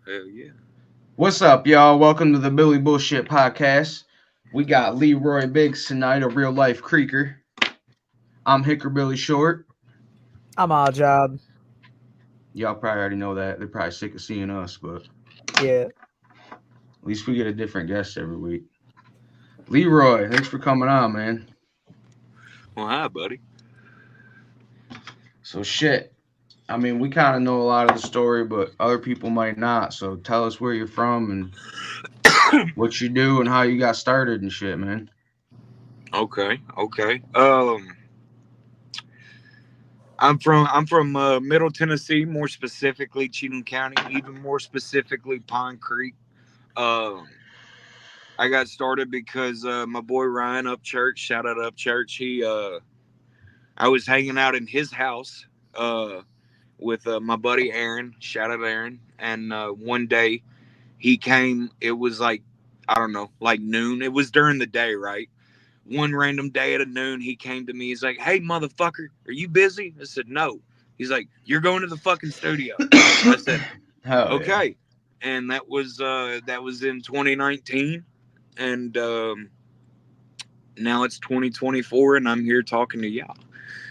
Hell yeah. What's up, y'all? Welcome to the Billy Bullshit podcast. We got Leroy Biggs tonight, a real life creaker. I'm Hicker Billy Short. I'm all job. Y'all probably already know that. They're probably sick of seeing us, but Yeah. at least we get a different guest every week. Leroy, thanks for coming on, man. Well, hi, buddy. So, shit. I mean, we kind of know a lot of the story, but other people might not. So, tell us where you're from and what you do and how you got started and shit, man. Okay. I'm from Middle Tennessee, more specifically Cheatham County, even more specifically Pine Creek. Um, I got started because my boy Ryan up church, shout out up church. I was hanging out in his house with my buddy Aaron, shout out Aaron, and one day he came. It was like I don't know, like noon. It was during the day, right? One random day at noon, he came to me. He's like, "Hey, motherfucker, are you busy?" I said, "No." He's like, "You're going to the fucking studio." I said, Hell yeah. "Okay," and that was in 2019, and now it's 2024, and I'm here talking to y'all.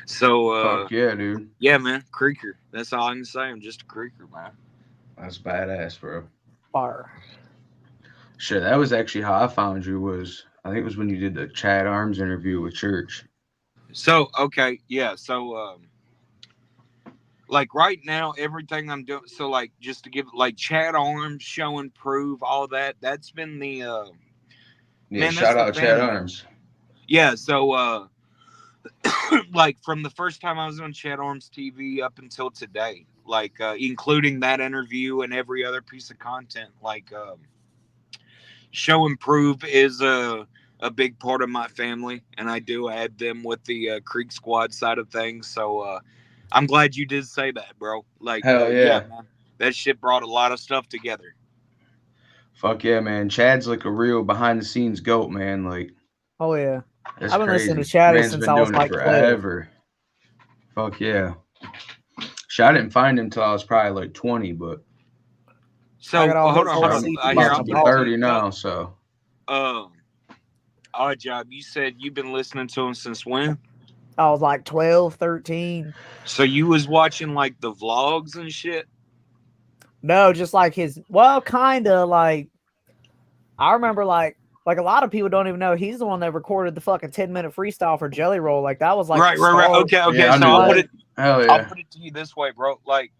So, Fuck yeah, dude. yeah, man, creaker. That's all I can say. I'm just a creaker, man. That's badass, bro. Bar. Shit, that was actually how I found you. Was I think it was when you did the Chad Arms interview with Church. So, okay, yeah. So, like right now, everything I'm doing. So, like, just to give like Chad Arms, show and prove, all that. That's been the Yeah, man. That's shout the out Chad family. Arms. Yeah. So, like from the first time I was on Chad Arms TV up until today, like including that interview and every other piece of content, like show and prove is a big part of my family, and I do add them with the Creek Squad side of things. So I'm glad you did say that, bro. Like, Hell yeah, yeah. man, that shit brought a lot of stuff together. Fuck yeah, man. Chad's like a real behind the scenes goat, man. Like, Oh yeah. that's I've been listening to crazy. Chatty Man's since been I was doing it like 12. forever. Fuck yeah. Shit, I didn't find him till I was probably like 20, but I So got all hold his on, shit, hold old on. I'm CDs Here, about in to I'll the be put it to vault. you. 30 So, now, so um, odd job. You said you've been listening to him since when? I was like 12, 13. So you was watching like the vlogs and shit. No, just like his well, kinda like I remember like a lot of people don't even know he's the one that recorded the fucking 10-minute freestyle for Jelly Roll. Like that was like the Right. start. Okay. yeah, I So knew Like, that. Hell I'll yeah. put it to you this way, bro. Like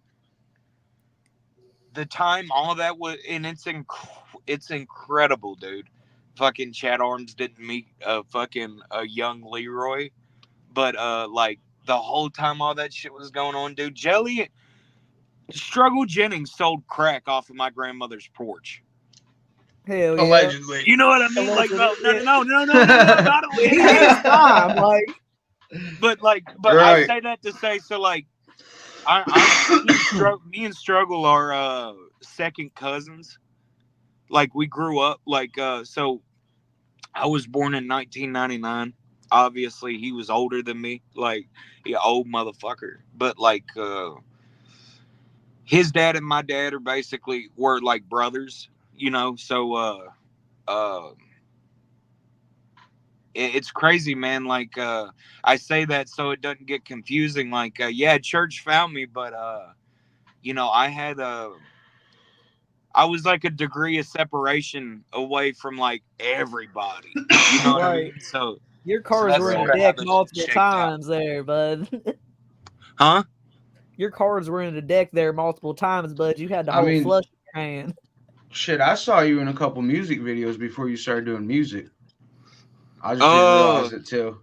the time all that was, and it's incredible, dude. Fucking Chad Arms didn't meet fucking a young Leroy, but like the whole time all that shit was going on, dude. Struggle Jennings sold crack off of my grandmother's porch. hell yeah. Allegedly. You know what I mean? Like, Allegedly. no, no, Yeah. no, no, no, no, no, no. Not He had his time. allegedly. Like, But I Right. say that to say so. Like, me and Struggle are second cousins. Like, we grew up like so. I was born in 1999. Obviously, he was older than me. Like, he old motherfucker. But like, his dad and my dad are basically were like brothers. You know, so uh it's crazy, man. Like I say that so it doesn't get confusing. Like yeah, church found me, but you know, I was like a degree of separation away from like everybody. You know what I right. mean? So Your so cards that's were in the sort Right. of how deck the shit multiple shaked out. times there, bud. Huh? Your cards were in the deck there multiple times, bud. You had the I whole mean, flush in your hand. shit, I saw you in a couple music videos before you started doing music. I just didn't Uh realize it till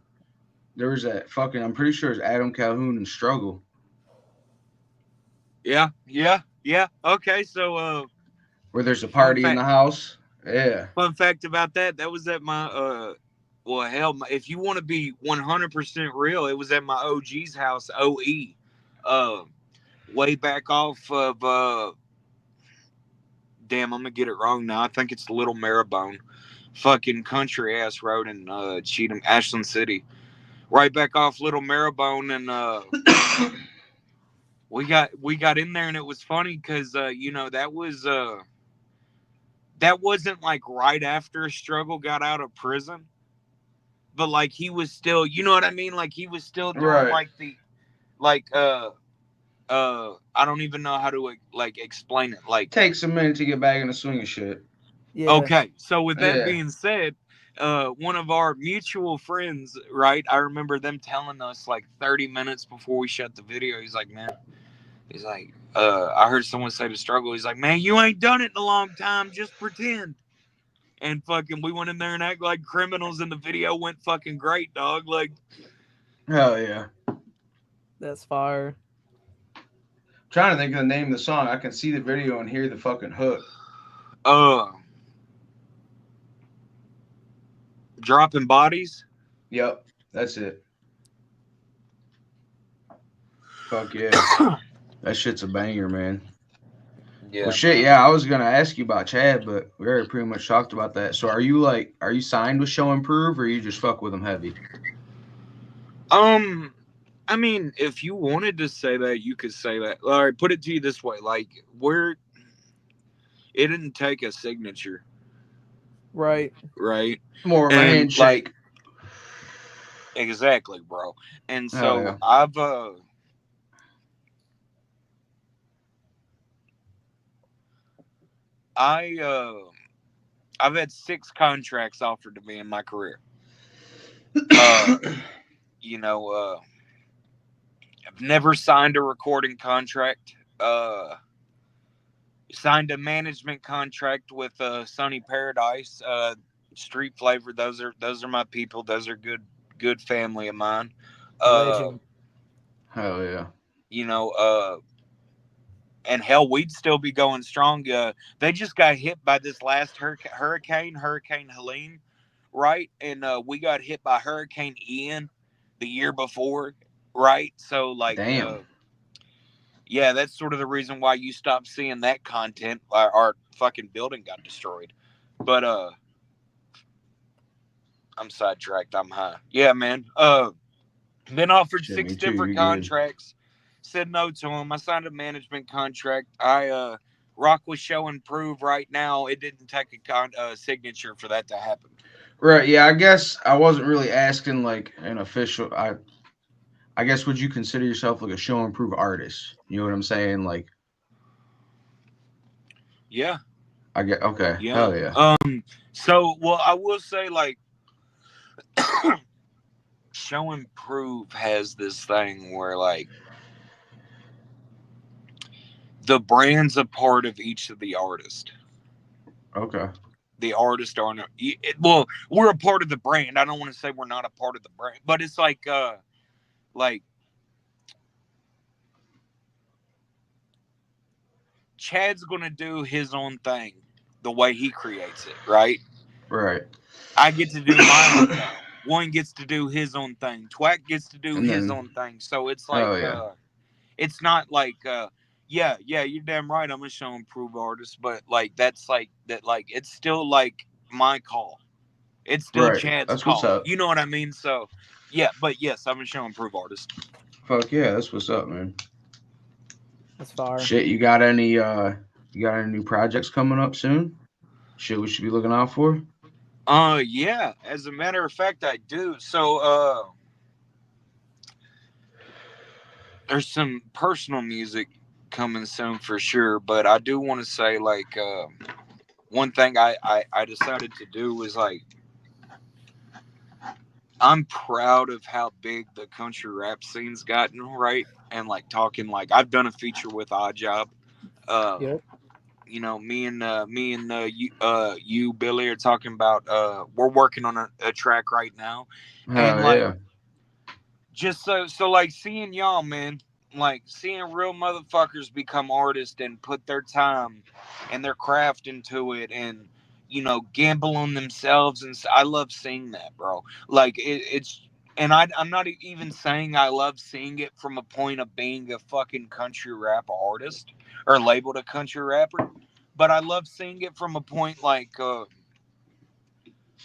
there was that fucking, I'm pretty sure it's Adam Calhoun and Struggle, yeah. Okay, so where there's a fun party in fact the house. Yeah. fun fact about that, that was at my well hell if you want to be 100% real, it was at my OG's house, OE. Uh way back off of damn, I'm gonna get it wrong now. I think it's Little Marrowbone. Fucking country ass road in Cheatham, Ashland City. Right back off Little Marrowbone and we got in there, and it was funny because that wasn't like right after Struggle got out of prison, but like he was still, you know what I mean, like he was still doing Right. like the like I don't even know how to like explain it, like. Takes a minute to get back in the swing of shit. Yeah. Okay, so with that Yeah. being said, one of our mutual friends, right? I remember them telling us like 30 minutes before we shut the video. He's like, man, he's like, I heard someone say to Struggle. He's like, man, you ain't done it in a long time. Just pretend. And fucking, we went in there and act like criminals, and the video went fucking great, dog. Like, Hell yeah. That's fire. Trying to think of the name of the song. I can see the video and hear the fucking hook. uh, dropping bodies. Yep, that's it. Fuck yeah. That shit's a banger, man. Yeah, Well, shit, man. yeah, I was gonna ask you about Chad, but we already pretty much talked about that. So, are you signed with Show Improve, or you just fuck with them heavy? I mean, if you wanted to say that, you could say that. All right, put it to you this way: like, it didn't take a signature, Right. right? More of a And like, handshake. exactly, bro. And Hell so yeah. I I've had 6 contracts offered to me in my career. Uh, you know, I've never signed a recording contract. Signed a management contract with Sunny Paradise, Street Flavor. Those are my people. Those are good family of mine. Uh, Legend. Hell yeah. you know, and hell, we'd still be going strong. They just got hit by this last Hurricane Helene, right? And we got hit by Hurricane Ian the year before, right? So like, Damn. yeah, that's sort of the reason why you stopped seeing that content. Our fucking building got destroyed. But I'm sidetracked. I'm high. Yeah, man. Been offered Shit, six me too. different You're good. contracts. Said no to them. I signed a management contract. I rock with Show and Prove right now. It didn't take a signature for that to happen. Right. Yeah. I guess I wasn't really asking like an official. I guess would you consider yourself like a Show Improve artist? You know what I'm saying? Like, Yeah, I get okay. yeah. Hell yeah. So well, I will say like Show and Prove has this thing where like the brand's a part of each of the artists. Okay. The artists aren't. Well, we're a part of the brand. I don't want to say we're not a part of the brand, but it's like Chad's gonna do his own thing the way he creates it, right? Right. I get to do my own thing. One gets to do his own thing. Twack gets to do And his then, own thing. So it's like hell yeah. it's not like yeah, you're damn right, I'm a Show and Prove artist, but like that's like that like it's still like my call. It's still Right. Chad's That's what's call. up. You know what I mean? So yeah, but yes, I'm a Show and Prove artist. Fuck yeah. That's what's up, man. That's fire. Shit. You got any new projects coming up soon? Shit, we should be looking out for. Yeah, as a matter of fact I do. So there's some personal music coming soon for sure, but I do want to say like one thing I decided to do was like I'm proud of how big the country rap scene's gotten, right? And like talking like I've done a feature with Odd Job. Uh, Yep. you Billy are talking about we're working on a track right now, and Hell like yeah. just so like seeing y'all, man, like seeing real motherfuckers become artists and put their time and their craft into it, and gamble on themselves, and I love seeing that, bro. Like it's and I'm not even saying I love seeing it from a point of being a fucking country rap artist or labeled a country rapper, but I love seeing it from a point like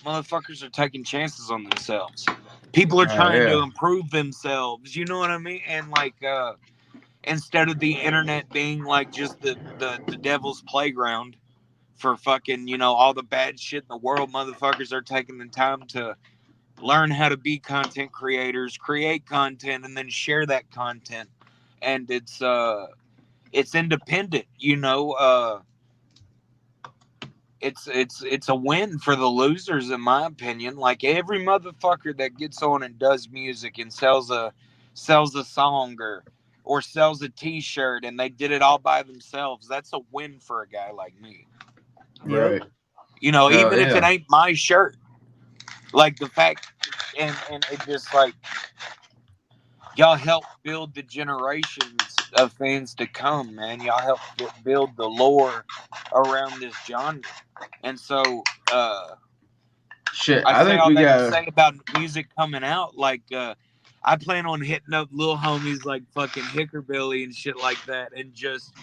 motherfuckers are taking chances on themselves. People are Hell trying to yeah. improve themselves. You know what I mean? And like, instead of the internet being like just the devil's playground for fucking, all the bad shit in the world. Motherfuckers are taking the time to learn how to be content creators, create content, and then share that content. And it's independent, it's a win for the losers, in my opinion. Like, every motherfucker that gets on and does music and sells a song, or sells a t-shirt, and they did it all by themselves, that's a win for a guy like me. Yep. Right. Hell Even if it yeah. ain't my shirt. Like, the fact, and it just like, y'all help build the generations of fans to come, man. Y'all help build the lore around this genre. And so, Shit, I I say think all we that to got. say about music coming out. Like, I plan on hitting up little homies like fucking Hickerbilly and shit like that, and just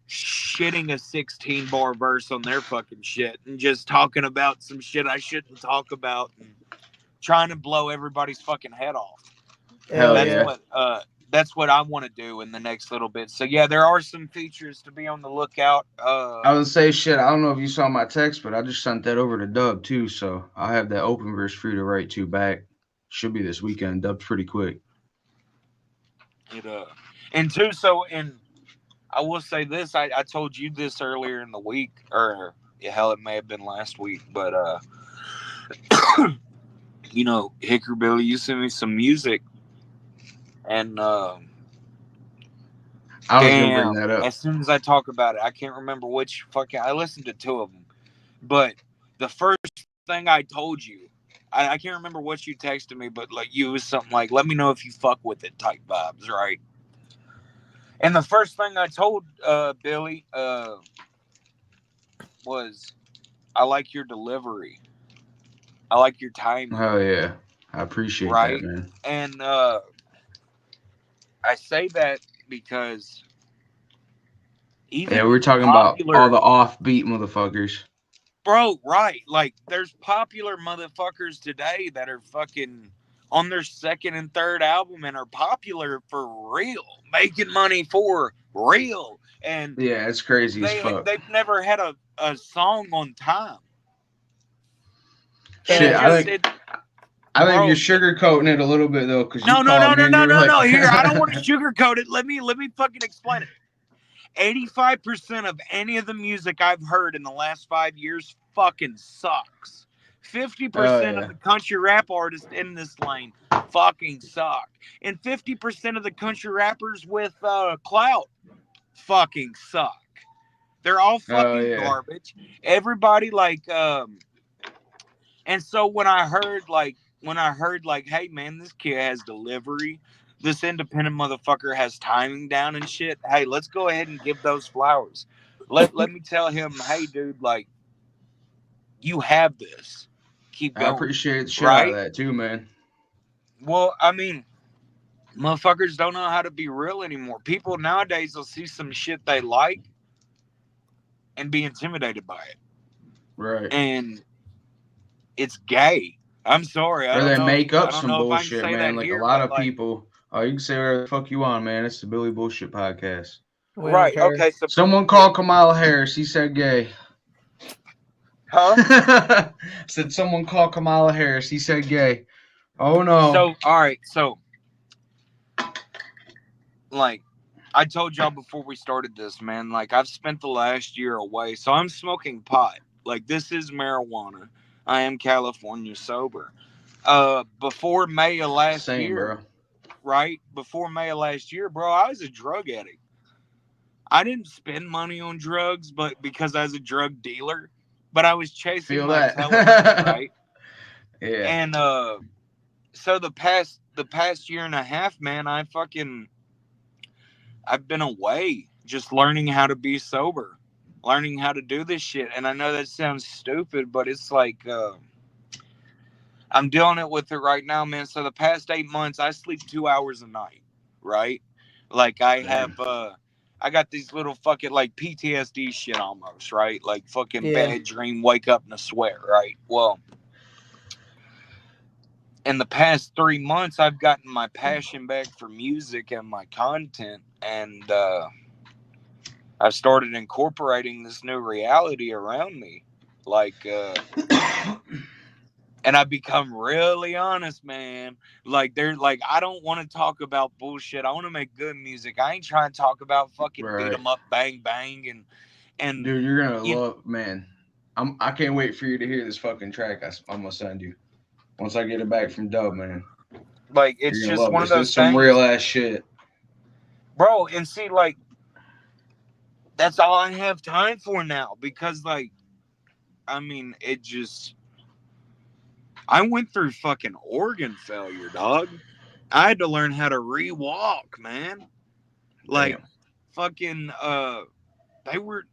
shitting a 16 bar verse on their fucking shit, and just talking about some shit I shouldn't talk about, and trying to blow everybody's fucking head off. Hell Hell That's yeah. yeah. what I want to do in the next little bit. So yeah, there are some features to be on the lookout. I would say shit. I don't know if you saw my text, but I just sent that over to Dub too, so I'll have that open verse for you to write to back. Should be this weekend. Dub's pretty quick. It and two, and I will say this. I told you this earlier in the week, or hell, it may have been last week, but Hickerbilly, you sent me some music, and I was gonna bring damn, that up. as soon as I talk about it, I can't remember which fucking. I listened to two of them, but the first thing I told you, I can't remember what you texted me, but like, you was something like, "Let me know if you fuck with it," type vibes, right? And the first thing I told Billy was, "I like your delivery. I like your timing." Hell yeah. I appreciate that, Right? man. And I say that because Yeah, even we're talking about all popular, the offbeat motherfuckers. bro, right? Like, there's popular motherfuckers today that are fucking on their second and third album and are popular for real, making money for real, and Yeah, it's crazy as fuck. they've never had a song on time, and Shit, it And just it, I think you're bro. sugarcoating it a little bit though, because you No, no, called no, me no, and you no, were no, like, no. Here, I don't want to sugarcoat it. Let me fucking explain it. 85% of any of the music I've heard in the last 5 years fucking sucks. oh 50% of yeah, the country rap artists in this lane fucking suck. And 50% of the country rappers with clout fucking suck. They're all oh fucking yeah. garbage. Everybody like and so when I heard like, hey man, this kid has delivery. This independent motherfucker has timing down and shit. Hey, let's go ahead and give those flowers. Let me tell him, hey dude, like, you have this. Keep I going. appreciate the shit out of Right? that too, man. Well, I mean, motherfuckers don't know how to be real anymore. People nowadays will see some shit they like and be intimidated by it. Right. And it's gay. I'm sorry. Or they make I up don't some know if I can bullshit, say that man. Like a here, lot but of like, people. Oh, you can say whatever the fuck you want, man. It's the Billy Bullshit podcast. we don't right. care. Okay, so Someone yeah. called Kamala Harris. He said gay. Huh? Said someone called Kamala Harris. He said gay. Oh no. So, all right. So, like, I told y'all before we started this, man, like, I've spent the last year away. So, I'm smoking pot. Like, this is marijuana. I am California sober. Before May of last Same, year, bro. right? Before May of last year, bro, I was a drug addict. I didn't spend money on drugs, but because I was a drug dealer, but I was chasing Feel my Kellerman, that. right? Yeah. And so the past year and a half, man, I've been away just learning how to be sober, learning how to do this shit. And I know that sounds stupid, but it's like I'm dealing it with it right now, man. So the past 8 months, I sleep 2 hours a night, right? Like, Damn. I got these little fucking like PTSD shit almost, right? Like, fucking Yeah. bad dream, wake up in a sweat, right? Well, in the past 3 months, I've gotten my passion back for music and my content, and I've started incorporating this new reality around me. Like, and I've become really honest, man. Like, I don't want to talk about bullshit. I want to make good music. I ain't trying to talk about fucking beat Right. 'em up, bang bang, and Dude, you're gonna you, love, man. I can't wait for you to hear this fucking track I'm gonna send you once I get it back from Dub, man. like, it's You're gonna just love one of this. It's those some real things, ass shit. bro. And see, like, that's all I have time for now because, like, I mean, it just. I went through fucking organ failure, dog. I had to learn how to re-walk, man. Like, Damn. fucking they were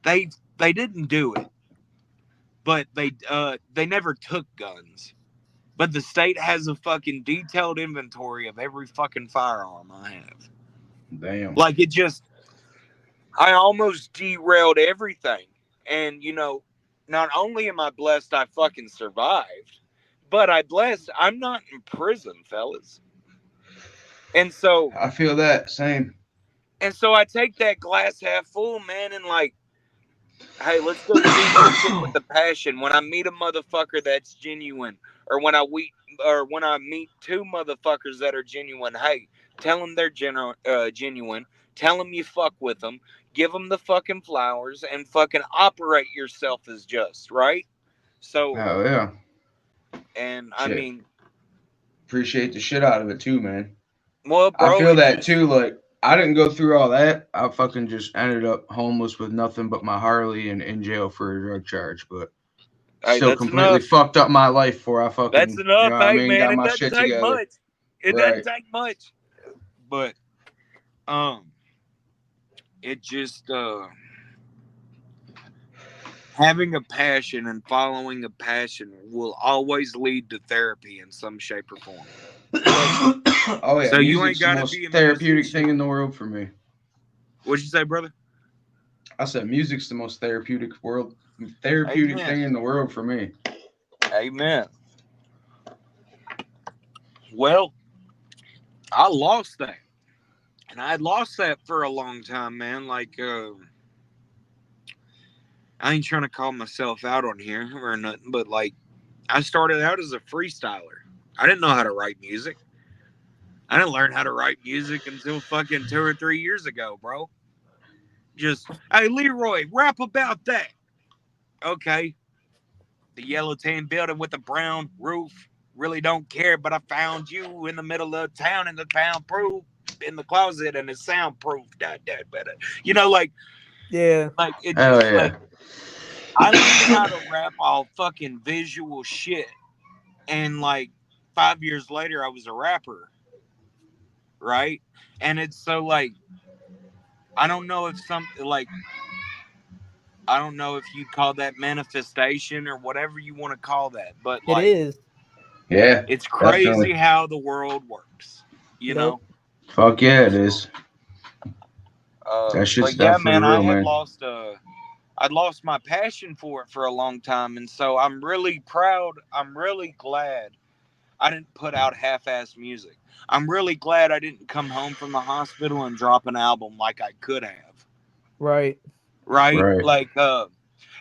they they didn't do it, but they never took guns. But the state has a fucking detailed inventory of every fucking firearm I have. Damn. Like, it just, I almost derailed everything. And not only am I blessed I fucking survived, but I'm not in prison, fellas. And so I feel that same. I take that glass half full, man, and like, hey, let's go do this shit with the passion. When I meet a motherfucker that's genuine, or when I meet two motherfuckers that are genuine, hey, tell them they're genuine. Tell them you fuck with them. Give them the fucking flowers and fucking operate yourself as just, right? So, Oh yeah. and I Shit. mean, Appreciate the shit out of it too, man. well, I bro, feel it that just, too. Like I didn't go through all that. I fucking just ended up homeless with nothing but my Harley and in jail for a drug charge. But hey, still that's completely enough. fucked up my life before I That's fucking, you know enough. what I Hey, mean, man, got it my doesn't shit take together. much. It doesn't Right. take much. But, it just, having a passion and following a passion will always lead to therapy in some shape or form. Oh yeah, So you ain't music's the got to most be a therapeutic musician. thing in the world for me. What'd you say, brother? I said music's the most therapeutic Amen. thing in the world for me. Amen. Well, I lost that. And I had lost that for a long time, man. Like, I ain't trying to call myself out on here or nothing, but like, I started out as a freestyler. I didn't know how to write music. I didn't learn how to write music until fucking 2 or 3 years ago, bro. Just, hey, Leroy, rap about that. Okay. The yellow tan building with the brown roof. Really don't care, but I found you in the middle of town in the pound proof in the closet and it's soundproof. Like, Yeah. it Hell just yeah. like I learned how to rap all fucking visual shit, and like 5 years later, I was a rapper, right? And it's so like I don't know if something like I don't know if you'd call that manifestation or whatever you want to call that, but It like is. Yeah, it's crazy definitely. how the world works, you Yep. know? Fuck yeah, it So, is. That shit's but yeah, definitely man, real, man. I'd lost my passion for it for a long time, and so I'm really proud. I'm really glad I didn't put out half-ass music. I'm really glad I didn't come home from the hospital and drop an album like I could have. Right. Right? Right. Like,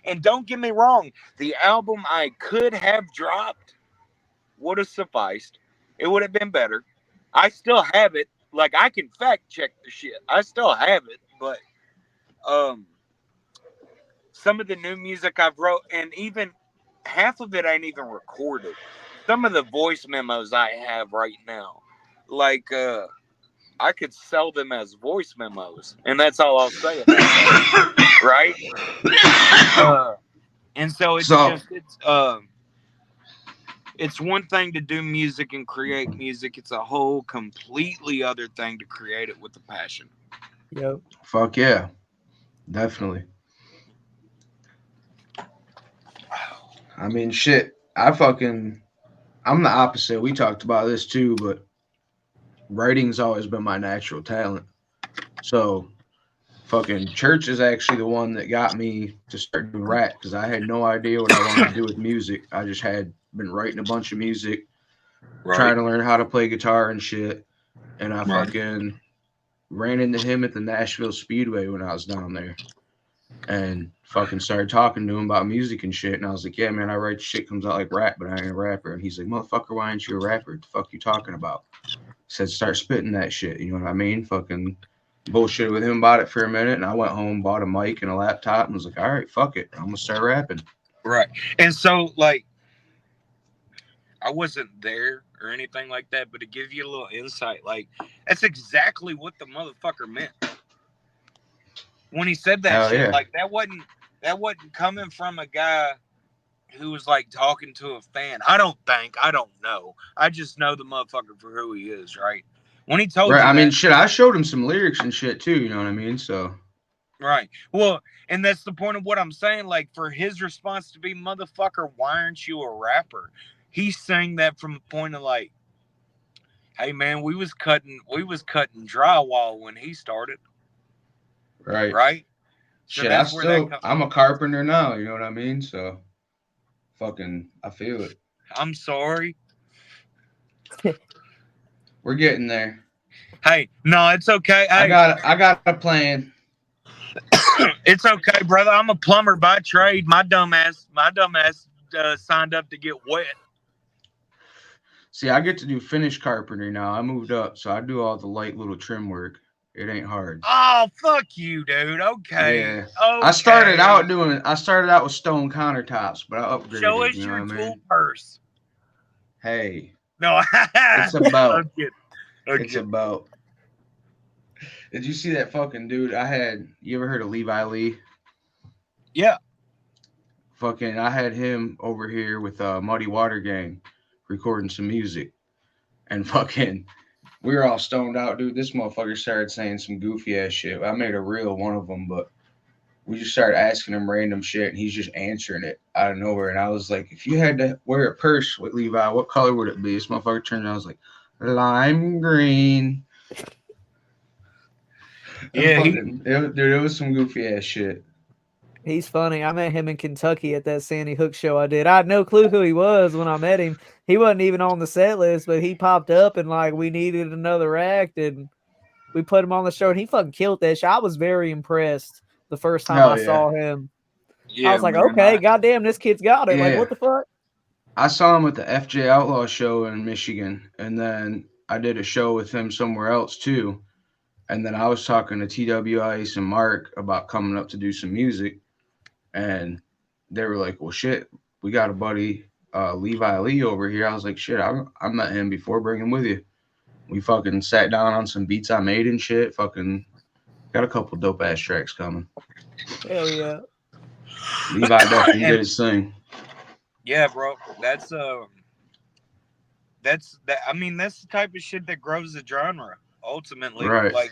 and don't get me wrong, the album I could have dropped would have sufficed. It would have been better. I still have it. Like, I can fact check the shit. I still have it, but um some of the new music I've wrote, and even half of it ain't even recorded. Some of the voice memos I have right now, like I could sell them as voice memos, and that's all I'll say about that, right? Uh, and so So it's one thing to do music and create music. It's a whole completely other thing to create it with a passion. Yep. fuck yeah, definitely. I mean, shit. I'm the opposite. We talked about this too, but writing's always been my natural talent. So fucking church is actually the one that got me to start doing rap because I had no idea what I wanted to do with music. I just had been writing a bunch of music, trying to learn how to play guitar and shit. And I Right. fucking ran into him at the Nashville Speedway when I was down there. And fucking started talking to him about music and shit. And I was like, yeah, man, I write shit comes out like rap, but I ain't a rapper. And he's like, motherfucker, why ain't you a rapper? What the fuck you talking about? Said, start spitting that shit. You know what I mean? Fucking bullshit with him about it for a minute. And I went home, bought a mic and a laptop and was like, all right, fuck it. I'm going to start rapping. Right. And so, like, I wasn't there or anything like that, but to give you a little insight, like, that's exactly what the motherfucker meant. When he said that Hell shit, yeah. like, that wasn't coming from a guy who was, like, talking to a fan. I don't know. I just know the motherfucker for who he is, right? When he told Right. you I mean, that, shit, I showed him some lyrics and shit too. You know what I mean? So. right. Well, and that's the point of what I'm saying. Like, for his response to be, motherfucker, why aren't you a rapper? He's saying that from a point of, like, hey, man, we was cutting drywall when he started. Right. Right? So Shit, that's where that comes. I'm a carpenter now. You know what I mean? So, fucking, I feel it. I'm sorry. We're getting there. Hey, no, it's okay. Hey, I got a plan. it's okay, brother. I'm a plumber by trade. My dumbass signed up to get wet. See, I get to do finished carpentry now. I moved up, so I do all the light little trim work. It ain't hard. Oh, fuck you, dude. Okay. Yeah. Okay. I started out with stone countertops, but I upgraded. Show us you know your what I tool mean? purse. Hey. No, It's about. Okay. It's about. Did you see that fucking dude? You ever heard of Levi Lee? Yeah. Fucking, I had him over here with Muddy Water Gang recording some music. And fucking, we were all stoned out, dude. This motherfucker started saying some goofy ass shit. I made a reel one of them, but we just started asking him random shit, and he's just answering it out of nowhere. And I was like, if you had to wear a purse with Levi, what color would it be? This motherfucker turned around, I was like, lime green. Yeah, dude, it was some goofy ass shit. He's funny. I met him in Kentucky at that Sandy Hook show I did. I had no clue who he was when I met him. He wasn't even on the set list, but he popped up and like we needed another act and we put him on the show and he fucking killed that shit. I was very impressed the first time I saw him. Yeah, I was like, man, okay, goddamn, this kid's got it. Yeah. Like, what the fuck? I saw him at the FJ Outlaw show in Michigan, and then I did a show with him somewhere else too. And then I was talking to TW Ice and Mark about coming up to do some music. And they were like, well, shit, we got a buddy, Levi Lee over here. I was like, shit, I met him before, bring him with you. We fucking sat down on some beats I made and shit. Fucking got a couple dope ass tracks coming. Hell yeah. Levi definitely did his thing. Yeah, bro. That's the type of shit that grows the genre ultimately. Right. Like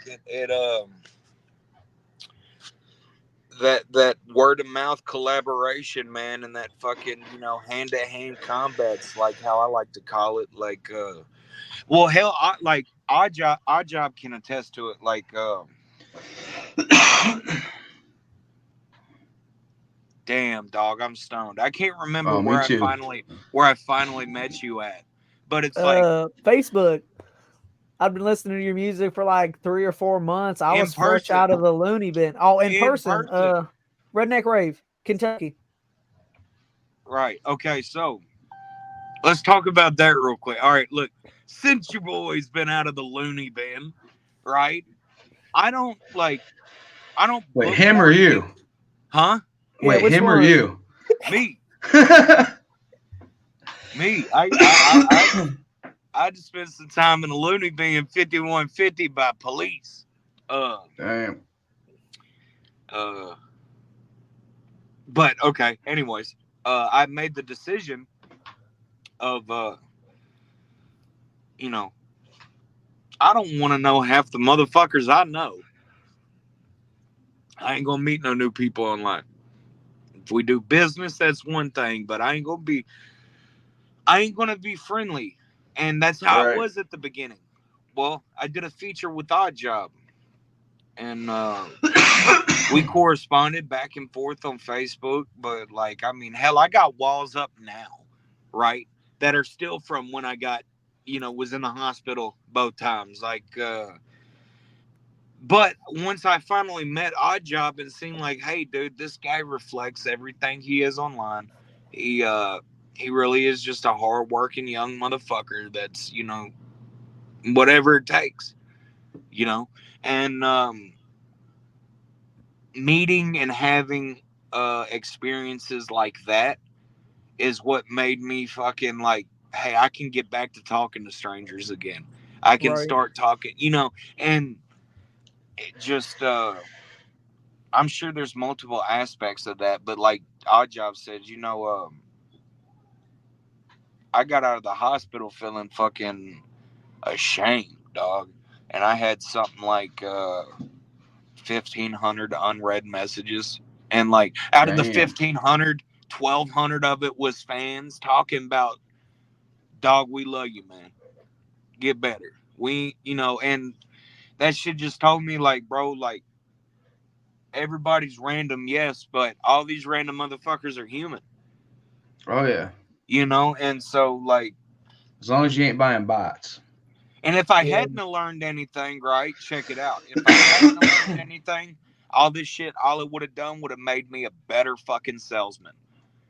that word of mouth collaboration, man, and that fucking, hand to hand combats, like how I like to call it. Like well, hell, Odd Job can attest to it. Like damn, dog, I'm stoned. I can't remember where I finally met you at. But it's like Facebook. I've been listening to your music for like 3 or 4 months. I was fresh out of the loony bin. Oh, in person. Redneck Rave, Kentucky. Right. Okay, so let's talk about that real quick. All right, look, since your boy's been out of the loony bin, right? I don't. Wait, him or you? Huh? Wait, him or you? Me. Me. I just spent some time in the loony bin 5150 by police. Damn. But okay. Anyways, I made the decision of I don't want to know half the motherfuckers I know. I ain't gonna meet no new people online. If we do business, that's one thing, but I ain't gonna be friendly. And that's how it was at the beginning. Well, I did a feature with Odd Job. And we corresponded back and forth on Facebook. But, hell, I got walls up now, right? That are still from when I got was in the hospital both times. But once I finally met Oddjob and seen like, hey, dude, this guy reflects everything he is online. He really is just a hardworking young motherfucker that's whatever it takes, you know, and meeting and having experiences like that is what made me fucking like, hey, I can get back to talking to strangers again. I can Right. start talking, and it just I'm sure there's multiple aspects of that, but like Oddjob said, I got out of the hospital feeling fucking ashamed, dog. And I had something like 1,500 unread messages. And like out of the Damn. 1,500, 1,200 of it was fans talking about, dog, we love you, man. Get better. And that shit just told me, like, bro, like, everybody's random, yes, but all these random motherfuckers are human, Oh yeah. And so, like, As long as you ain't buying bots. and if I Yeah. hadn't learned anything, right, check it out. If I hadn't learned anything, all this shit, all it would have done would have made me a better fucking salesman.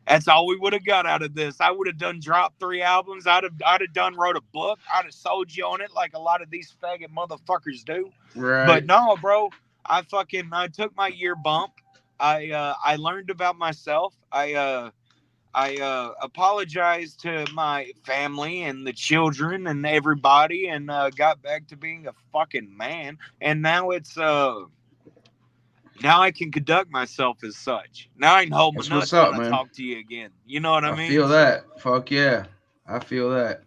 That's all we would have got out of this. I would have done dropped 3 albums. I'd have done wrote a book. I'd have sold you on it like a lot of these faggot motherfuckers do. Right. But no, bro, I took my year bump. I learned about myself. I apologized to my family and the children and everybody, and got back to being a fucking man. And now I can conduct myself as such. Now I can hold my That's what's nuts when up, I man. talk to you again. You know what I I mean? feel So that. Fuck yeah. I feel that.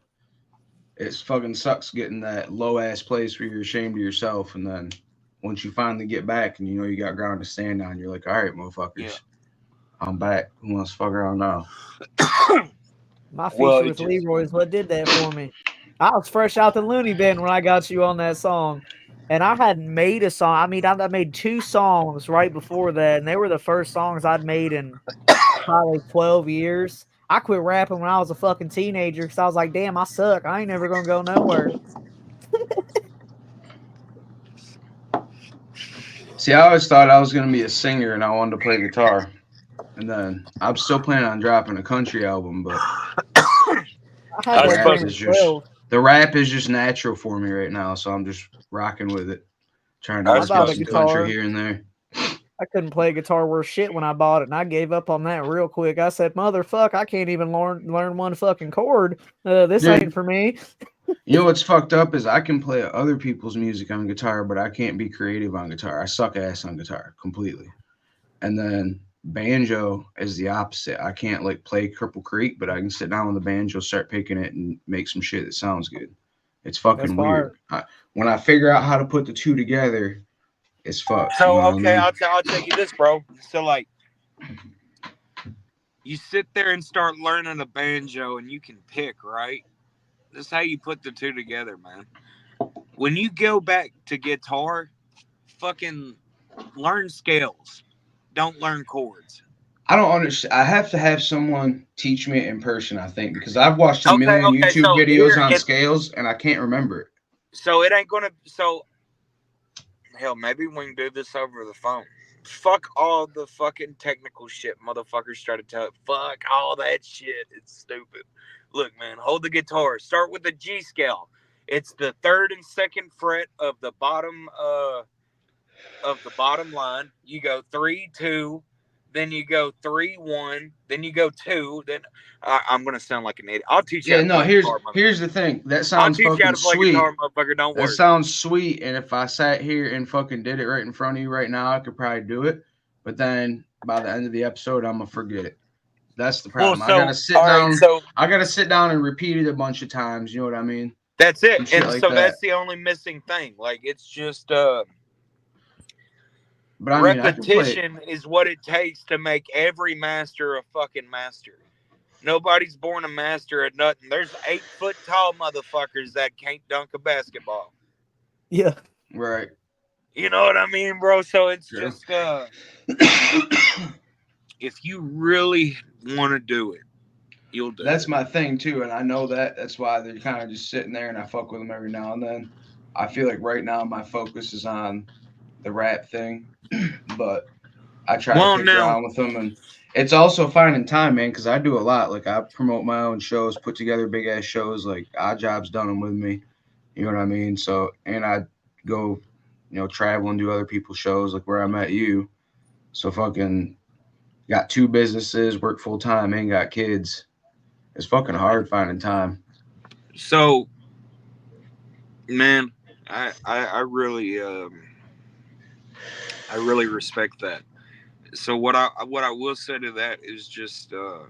It's fucking sucks getting that low ass place where you're ashamed of yourself, and then once you finally get back and you got ground to stand on, you're like, all right, yeah. motherfuckers, I'm back. Who wants to fuck around now? My Well, feature it with just Leroy is what did that for me. I was fresh out the loony bin when I got you on that song. And I hadn't made a song. I mean, I made 2 songs right before that, and they were the first songs I'd made in probably 12 years. I quit rapping when I was a fucking teenager because I was like, damn, I suck. I ain't never gonna go nowhere. See, I always thought I was gonna be a singer and I wanted to play guitar, and then I'm still planning on dropping a country album, but I had I the that rap dream suppose at is just 12. the rap is just natural for me right now, so I'm just rocking with it, trying to I I work in bought a suppose some country guitar. here and there. I couldn't play guitar worth shit when I bought it, and I gave up on that real quick. I said, "Motherfuck, I can't even learn one fucking chord. This ain't Dude, for me." you know what's fucked up is I can play other people's music on guitar, but I can't be creative on guitar. I suck ass on guitar completely. And then banjo is the opposite. I can't like play Cripple Creek, but I can sit down with the banjo, start picking it, and make some shit that sounds good. It's That's fucking weird. fire. When I figure out how to put the two together, it's fucked. You so know what I okay. mean? I'll tell you this, bro. So like, you sit there and start learning a banjo, and you can pick, right? This is how you put the two together, man. When you go back to guitar, fucking learn scales. Don't learn chords. I don't understand. I have to have someone teach me it in person, I think, because I've watched a Okay, million okay. YouTube So videos here on it. scales and I can't remember it. So it ain't gonna. So hell, maybe we can do this over the phone. Fuck all the fucking technical shit motherfuckers try to tell. Fuck all that shit. It's stupid. Look, man, hold the guitar. Start with the G scale. It's the third and second fret of the bottom line. You go 3 2, then you go 3 1, then you go 2. Then I'm gonna sound like an idiot. I'll teach you how Yeah, to no, play here's guitar, mother. here's the thing. That I'll sounds teach you how fucking to play guitar, sweet. motherfucker. Don't That worry. sounds sweet. And if I sat here and fucking did it right in front of you right now, I could probably do it. But then by the end of the episode, I'm gonna forget it. That's the Well, problem. I so gotta sit all right, down. so I gotta sit down and repeat it a bunch of times. You know what I mean? that's it. Some shit And like so that. that's the only missing thing. Like it's just But I mean, I can play. repetition is what it takes to make every master a fucking master. Nobody's born a master at nothing. There's 8 foot tall motherfuckers that can't dunk a basketball. Yeah. Right. You know what I mean, bro? So it's True. just if you really want to do it, You'll do That's it. my thing too, and I know that. That's why they're kind of just sitting there, and I fuck with them every now and then. I feel like right now my focus is on the rap thing, but I try to Well, kick now, around with them, and it's also finding time, man, because I do a lot. Like I promote my own shows, put together big ass shows. Like Odd Job's done them with me. You know what I mean? So, and I go, travel and do other people's shows, like where I met you. So fucking got two businesses, work full time, and got kids. It's fucking right. hard finding time. So, man, I really I really respect that. So what I will say to that is just the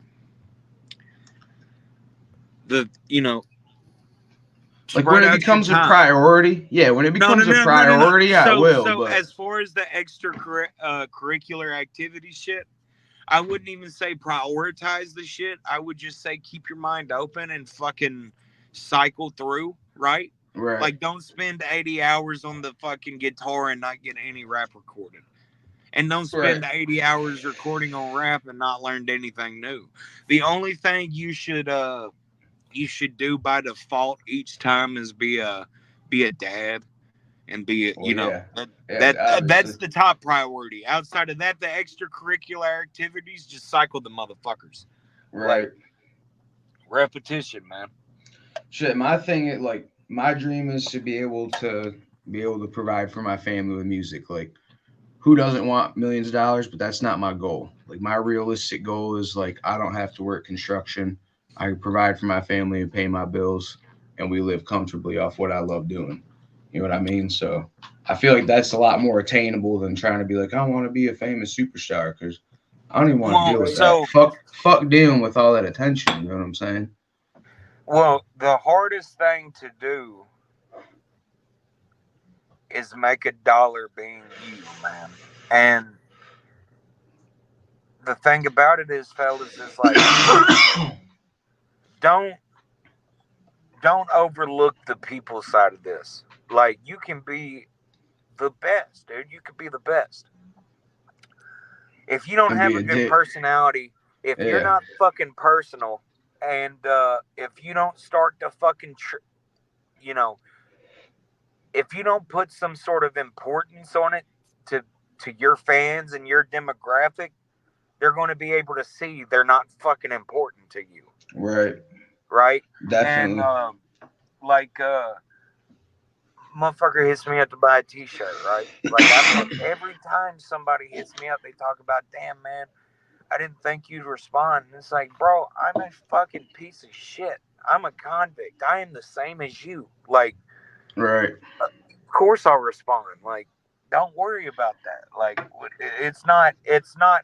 Like when spread it out your becomes a time. priority, yeah, when it No, no, becomes a no, no, no, no. priority, I So will. so But as far as the extra curricular activity shit, I wouldn't even say prioritize the shit. I would just say keep your mind open and fucking cycle through, right? right, Like don't spend 80 hours on the fucking guitar and not get any rap recorded. And don't right, spend 80 hours recording on rap and not learned anything new. The only thing you should do by default each time is be a dad and be well, yeah, yeah, that's obviously, the top priority. Outside of that, the extracurricular activities just cycle the motherfuckers. Like right. repetition, man. Shit, my thing, like my dream is to be able to provide for my family with music. Like, who doesn't want millions of dollars? But that's not my goal. Like, my realistic goal is like I don't have to work construction. I can provide for my family and pay my bills, and we live comfortably off what I love doing. You know what I mean? So I feel like that's a lot more attainable than trying to be like I want to be a famous superstar because I don't even want to Well, deal with that. so Fuck dealing with all that attention. You know what I'm saying? the hardest thing to do is make a dollar being you, man. And the thing about it is, fellas, is like don't don't overlook the people side of this. Like you can be the best, dude. You could be the best. If you don't And have be a a good dick. personality, if you're Yeah. not fucking personal, and if you don't start to fucking, you know, if you don't put some sort of importance on it to your fans and your demographic, they're going to be able to see they're not fucking important to you, Right. right? And Definitely. like motherfucker hits me up to buy a t-shirt, right? Like every time somebody hits me up, they talk about, damn man, I didn't think you'd respond. And it's like, bro, I'm a fucking piece of shit. I'm a convict. I am the same as you. Like, Right. of course I'll respond. Like, don't worry about that. Like, it's not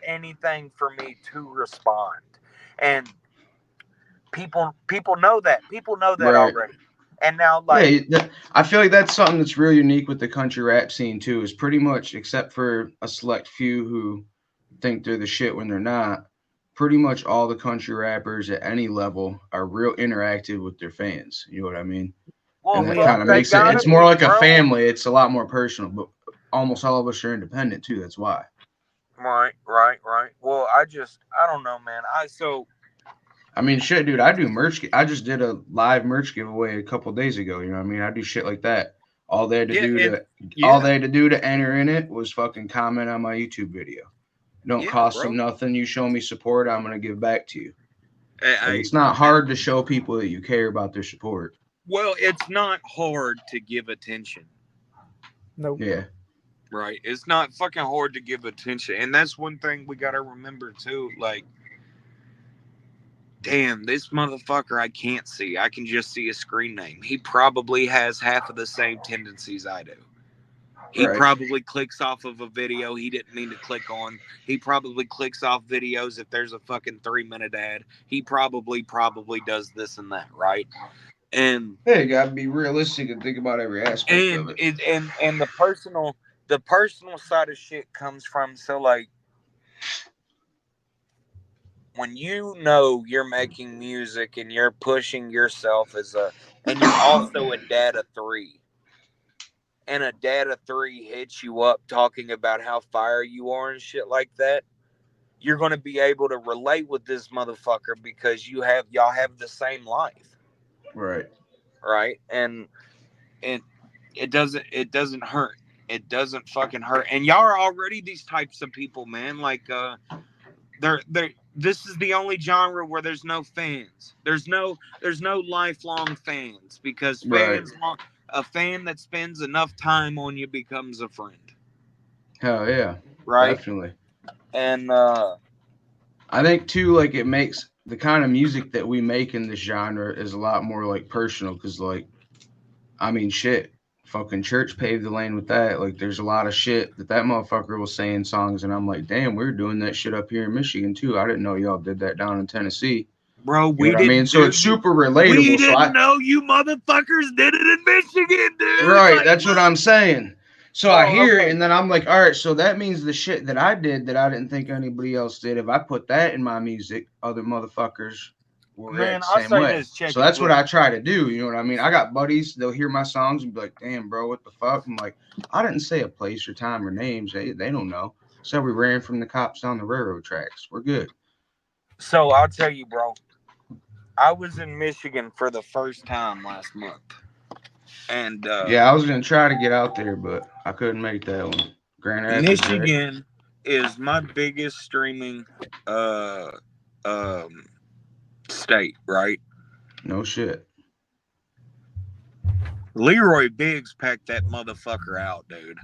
anything for me to respond. And people know that. People know that Right. already. And now, like, Yeah, I feel like that's something that's real unique with the country rap scene too. Is pretty much, except for a select few who think they're the shit when they're not. Pretty much all the country rappers at any level are real interactive with their fans. You know what I mean? And well, that Yeah, fuck, kind of they makes it. gotta It's more be, like a bro. family. It's a lot more personal. But almost all of us are independent too. That's why. Right, right, right. Well, I don't know, man. I mean, shit, dude. I do merch. I just did a live merch giveaway a couple days ago. You know what I mean? I do shit like that. All they had to Yeah, do and to all yeah, they had to do to enter in it was fucking comment on my YouTube video. Don't yeah, cost them bro. nothing. You show me support, I'm gonna give back to you. Like I, it's not I hard to show people that you care about their support. well, it's not hard to give attention, nope. Yeah, right? It's not fucking hard to give attention, and that's one thing we gotta remember too. Like, damn, this motherfucker I can't see. I can just see a screen name. He probably has half of the same tendencies I do. He right. probably clicks off of a video he didn't mean to click on. He probably clicks off videos if there's a fucking 3 minute ad. He probably does this and that, right? And Hey, you gotta be realistic and think about every aspect of and it. it and the personal side of shit comes from, so like when you know you're making music and you're pushing yourself and you're also a data three, and a data three hits you up talking about how fire you are and shit like that, you're going to be able to relate with this motherfucker because y'all have the same life, Right. right? And it it doesn't hurt. It doesn't fucking hurt. And y'all are already these types of people, man. Like they're this is the only genre where there's no fans. There's no lifelong fans because Right. a fan that spends enough time on you becomes a friend, Hell yeah. right? Definitely. And I think too, like it makes the kind of music that we make in this genre is a lot more like personal because, like, I mean, shit, fucking Church paved the lane with that. Like, there's a lot of shit that motherfucker will say in songs, and I'm like, damn, we're doing that shit up here in Michigan too. I didn't know y'all did that down in Tennessee. bro, You know what I mean? So it's super relatable. We So didn't know you motherfuckers did it in Michigan, dude. right, Like, that's what I'm saying. So I oh, hear it, okay. and then I'm like, all right, so that means the shit that I did that I didn't think anybody else did, if I put that in my music, other motherfuckers will react Man, the I'll same say way. this, check So it, that's what look. I try to do. You know what I mean? I got buddies, they'll hear my songs and be like, damn, bro, what the fuck? I'm like, I didn't say a place or time or names. They don't know. So we ran from the cops down the railroad tracks. We're good. So I'll tell you, bro. I was in Michigan for the first time last month. And Yeah, I was going to try to get out there, but I couldn't make that one. Grand Rapids, right? Michigan is my biggest streaming uh um state, right? No shit. Leroy Biggs packed that motherfucker out, dude.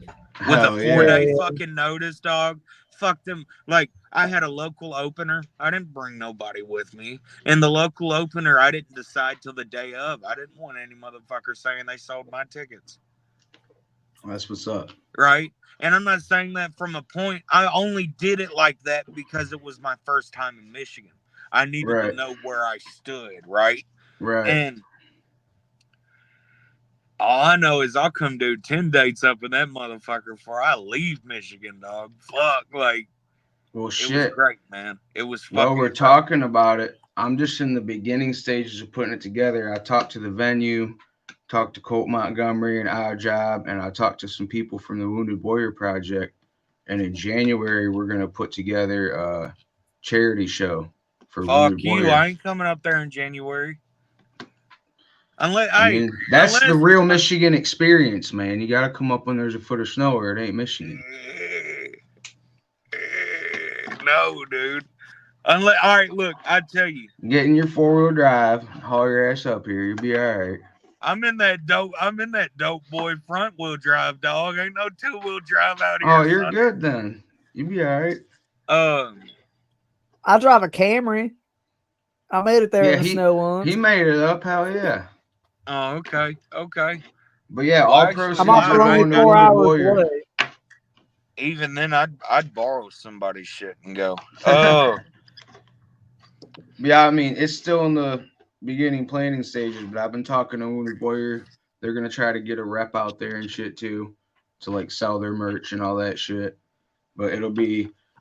With a Hell 4-day yeah. fucking notice, dog. Fuck them. Like, I had a local opener. I didn't bring nobody with me. And the local opener, I didn't decide till the day of. I didn't want any motherfucker saying they sold my tickets. That's what's up. Right? And I'm not saying that from a point. I only did it like that because it was my first time in Michigan. I needed to Right. know where I stood, right? Right. And all I know is I'll come do 10 dates up in that motherfucker before I leave Michigan, dog. Fuck, like, Well, it was shit. great, man. It was fucking Well, we're great. talking about it. I'm just in the beginning stages of putting it together. I talked to the venue, talked to Colt Montgomery and Our Job, and I talked to some people from the Wounded Warrior Project. And in January, we're going to put together a charity show for Fuck Wounded you. Warrior. I ain't coming up there in January. Unless, I mean, that's the real Michigan experience, man. You got to come up when there's a foot of snow or it ain't Michigan. No, dude. Unless, all right, look, I tell you, Get in your 4-wheel drive, haul your ass up here. You'll be all right. I'm in that dope boy front wheel drive, dog. Ain't no 2-wheel drive out here. Oh, you're son. good then. You'll be all right. I drive a Camry. I made it there Yeah, in the snow once. he made it up. Hell yeah. Oh, okay. But yeah, Well, all actually, proceeds I'm are also only going to 4 Wounded hours Warrior. away. Even then, I'd borrow somebody's shit and go. Oh, Yeah, I mean, it's still in the beginning planning stages, but I've been talking to Wounded Warrior. They're gonna try to get a rep out there and shit too, to like sell their merch and all that shit. But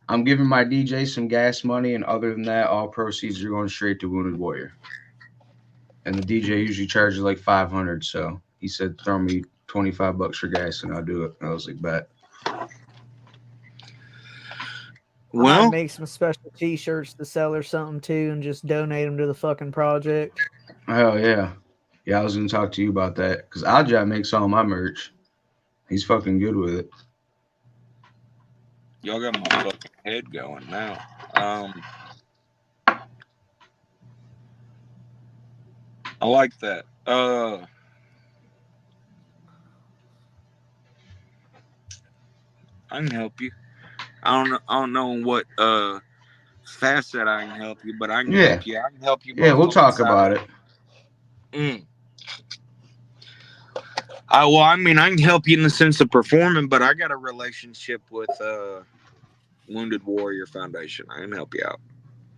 I'm giving my DJ some gas money, and other than that, all proceeds are going straight to Wounded Warrior. And the DJ usually charges like $500, so he said throw me $25 for gas and I'll do it. And I was like, bet. I might make some special T-shirts to sell or something too, and just donate them to the fucking project. Hell yeah. Yeah, I was gonna talk to you about that because Alja makes all my merch. He's fucking good with it. y'all got my fucking head going now. I like that. I can help you. I don't know what facet I can help you, but I can help you. I can help you both. Yeah, we'll talk about it. I mean, I can help you in the sense of performing, but I got a relationship with Wounded Warrior Foundation. I can help you out.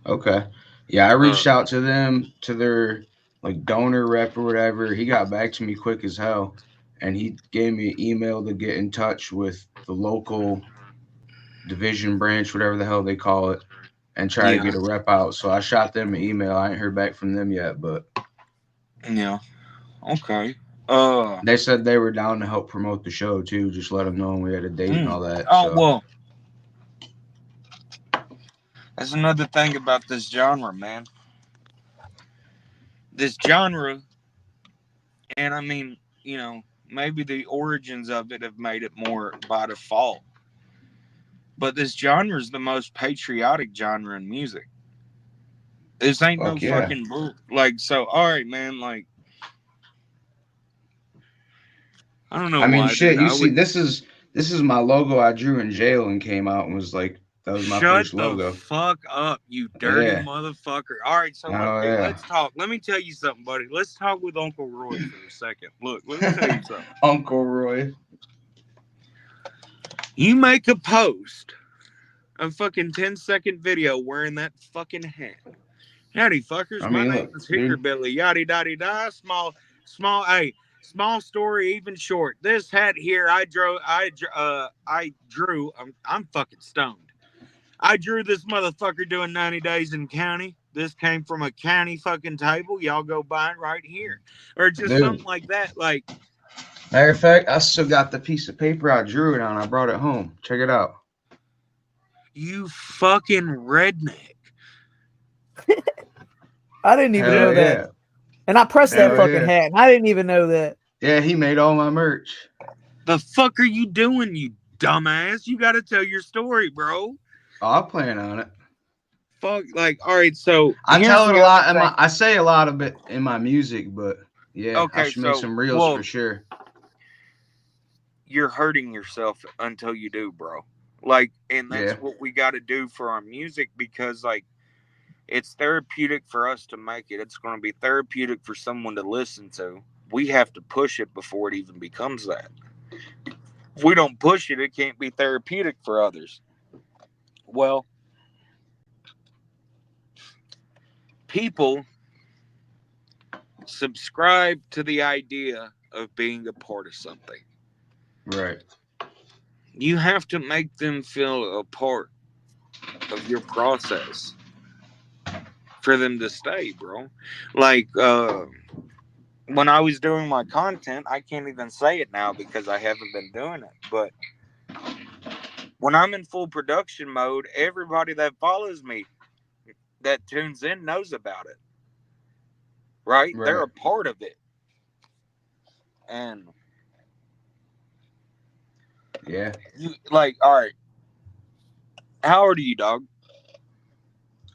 Okay. Yeah, I reached out to them, to their like donor rep or whatever. He got back to me quick as hell, and he gave me an email to get in touch with the local division branch, whatever the hell they call it, and try to get a rep out. So I shot them an email. I ain't heard back from them yet, but yeah. Okay. They said they were down to help promote the show too. Just let them know we had a date and all that. Oh, well. That's another thing about this genre, man. This genre, and I mean, maybe the origins of it have made it more by default. But this genre is the most patriotic genre in music. This ain't no Fuck yeah. fucking bull. Like, so, all right, man. Like, I don't know I mean, why, dude. shit. You I see, would this is my logo I drew in jail and came out and was like, that was my shut first the logo. fuck up, you dirty Yeah. motherfucker. All right, so look, Oh dude. yeah. Let's talk. Let me tell you something, buddy. Let's talk with Uncle Roy for a second. Look, let me tell you something. Uncle Roy. You make a post, a fucking 10-second video wearing that fucking hat. Howdy, fuckers. I My mean, name look, is dude. Hickerbilly. Yaddy dotty da. Hey, small story, even short. This hat here, I drew. I'm fucking stoned. I drew this motherfucker doing 90 days in county. This came from a county fucking table. Y'all go buy it right here, or just Dude. something like that. Like, Matter of fact, I still got the piece of paper I drew it on. I brought it home. Check it out. you fucking redneck. I didn't even know Hell Dude, that. yeah. And I pressed that Hell fucking yeah. hat, and I didn't even know that. Yeah, he made all my merch. the fuck are you doing, you dumbass? You got to tell your story, bro. Oh, I plan on it. Fuck, like, all right, so I here's tell it a the other lot in thing. I say a lot of it in my music, but yeah, I Okay, should make so, some reels for well, sure. you're hurting yourself until you do, bro. Like, and that's Yeah. what we got to do for our music, because, like, it's therapeutic for us to make it. It's going to be therapeutic for someone to listen to. We have to push it before it even becomes that. If we don't push it, it can't be therapeutic for others. Well, people subscribe to the idea of being a part of something. Right. You have to make them feel a part of your process for them to stay, bro. Like, when I was doing my content, I can't even say it now because I haven't been doing it. But when I'm in full production mode, everybody that follows me, that tunes in, knows about it. Right? They're Right. a part of it. And Yeah. you, like, all right, how old are you, dog?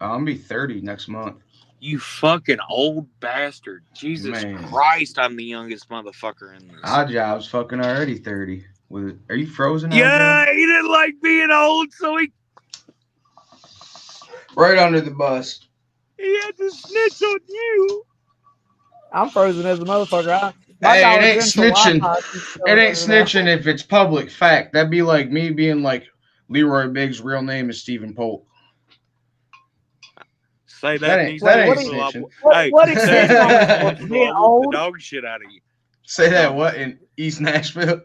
I'm gonna be 30 next month. You fucking old bastard. Jesus Man. Christ, I'm the youngest motherfucker in this. Odd job's fucking already 30. Are you frozen, Odd job? Yeah, he didn't like being old, so Right under the bus. he had to snitch on you. I'm frozen as a motherfucker. My Hey, it Dollar ain't General snitching. Wi-Fi keeps It going ain't in and out. snitching if it's public fact. That'd be like me being like Leroy Biggs' real name is Stephen Polk. Say That that and ain't these that Wait, ain't niggas will, snitching. hey, what are you say it snitching in on me East for? For Nashville. being I whoop the old? dog shit out of you. Say No, that I'm what playing. in East Nashville?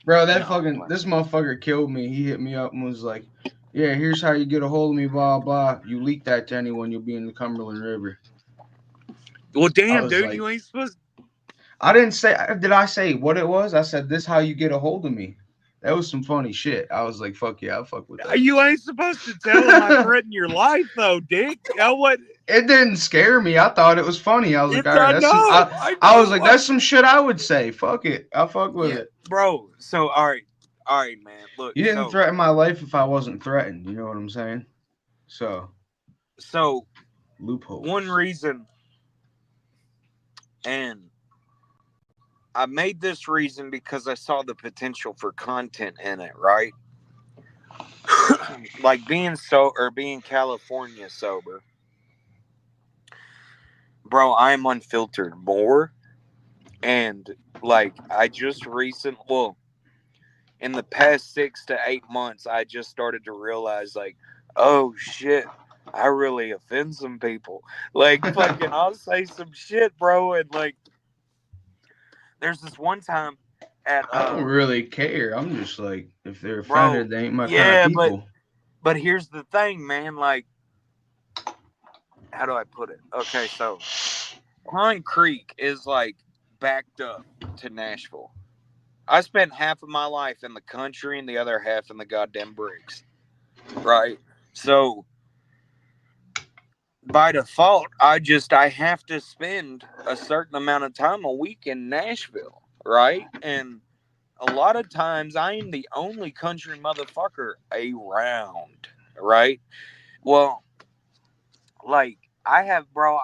Bro, that No, I'm fucking playing. this motherfucker killed me. He hit me up and was like, "Yeah, here's how you get a hold of me, blah blah. You leak that to anyone, you'll be in the Cumberland River." Well, I damn, was dude, like, you ain't supposed. I didn't say. Did I say what it was? I said this how you get a hold of me. That was some funny shit. I was like, "Fuck yeah, I'll fuck with that." You ain't supposed to tell him I threatened your life, though, Dick. What? It didn't scare me. I thought it was funny. I was like, It's all right, I that's some. know, I I was know. like, that's some shit I would say. Fuck it. I'll fuck with Yeah, it. bro. So, all right, man. Look, You didn't threaten my life if I wasn't threatened. You know what I'm saying? So so one loopholes. reason, and I made this reason because I saw the potential for content in it, right? Like being California sober, bro. I'm unfiltered more, and like I just well, in the past 6 to 8 months, I just started to realize, like, oh shit, I really offend some people. Like, fucking, I'll say some shit, bro, and like, there's this one time at I don't really care. I'm just like, if they're bro, offended, they ain't my kind of yeah, people. but here's the thing, man. Like, how do I put it? Okay, so Pine Creek is like backed up to Nashville. I spent half of my life in the country and the other half in the goddamn bricks, right? So by default, I have to spend a certain amount of time a week in Nashville, right? And a lot of times I am the only country motherfucker around, right? Well, like I have, bro,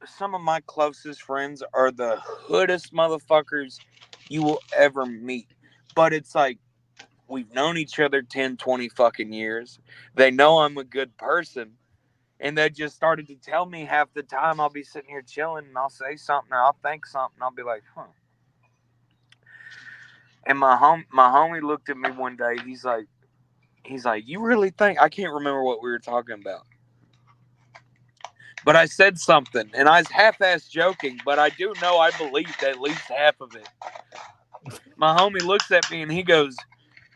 some of my closest friends are the hoodest motherfuckers you will ever meet. But it's like we've known each other 10, 20 fucking years. They know I'm a good person. And they just started to tell me half the time I'll be sitting here chilling and I'll say something or I'll think something. I'll be like, huh. And my homie looked at me one day. He's like, you really think? I can't remember what we were talking about. But I said something, and I was half-ass joking, but I do know I believed at least half of it. My homie looks at me and he goes,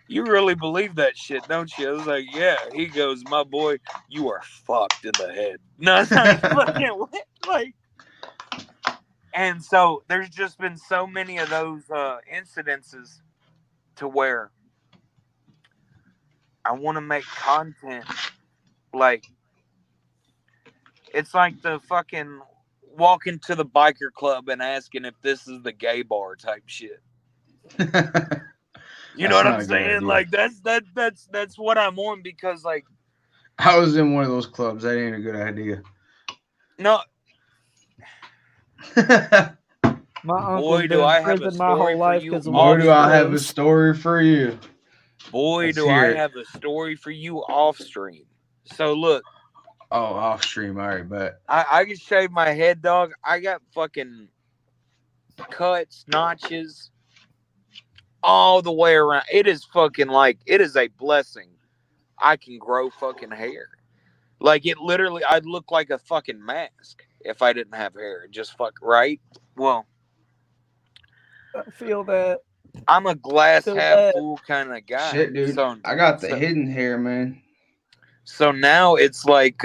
you really believe that shit, don't you? I was like, yeah. He goes, my boy, you are fucked in the head. No, it's like, fucking what? Like, and so there's just been so many of those incidences to where I want to make content. Like, it's like the fucking walking to the biker club and asking if this is the gay bar type shit. You know That's what not I'm a good saying? idea. Like that's what I'm on because like I was in one of those clubs. That ain't a good idea. no My uncle's boy been do in I have a prison my story whole for life you because of one Boy, of do them I off have a clubs. story for you. boy Let's do I hear it. have a story for you off stream. So look, Oh, off stream. All right, bet. I can shave my head, dog. I got fucking cuts, notches all the way around. It is fucking like it is a blessing. I can grow fucking hair. Like it literally, I'd look like a fucking mask if I didn't have hair. Just fuck right. Well, I feel that I'm a glass so half bad. full kind of guy. Shit, dude. I got the hidden hair, man. So now it's like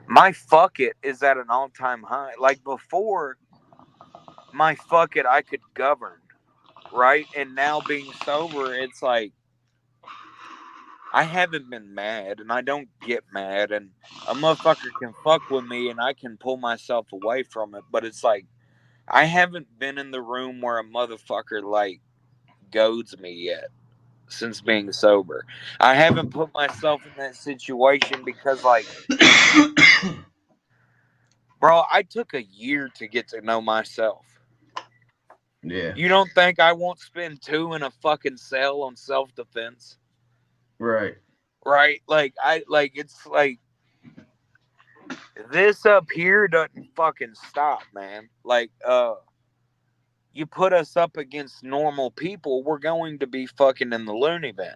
my fuck it is at an all time high. Like before, my fuck it I could govern, right? And now being sober, it's like I haven't been mad and I don't get mad and a motherfucker can fuck with me and I can pull myself away from it, but it's like I haven't been in the room where a motherfucker like goads me yet since being sober. I haven't put myself in that situation because like bro, I took a year to get to know myself. Yeah, You don't think I won't spend 2 in a fucking cell on self defense? right. Right? Like I like it's like this up here doesn't fucking stop, man. Like you put us up against normal people, we're going to be fucking in the loony bin.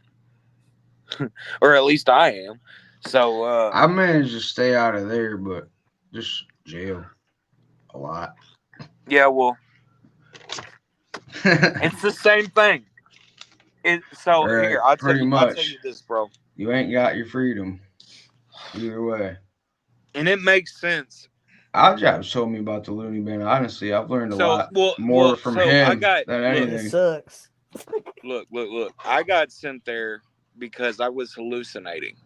Or at least I am. So I managed to stay out of there, but just jail a lot. yeah, well, it's the same thing. So Right, here, pretty I'll tell you much. this, bro. You ain't got your freedom either way. And it makes sense. Oddjob's told me about the loony bin. Honestly, I've learned a So lot more from so I him got than look, It anything. sucks. look. I got sent there because I was hallucinating.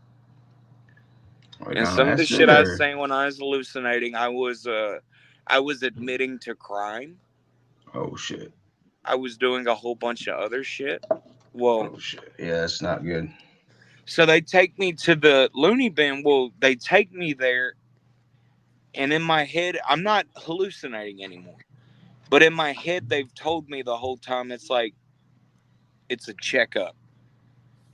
Like And on some of the acid shit I was or saying when I was hallucinating, I was admitting to crime. oh shit, I was doing a whole bunch of other shit. Well, oh shit. Yeah, that's not good. so they take me to the loony bin. Well, they take me there, and in my head, I'm not hallucinating anymore. But in my head, they've told me the whole time it's a checkup.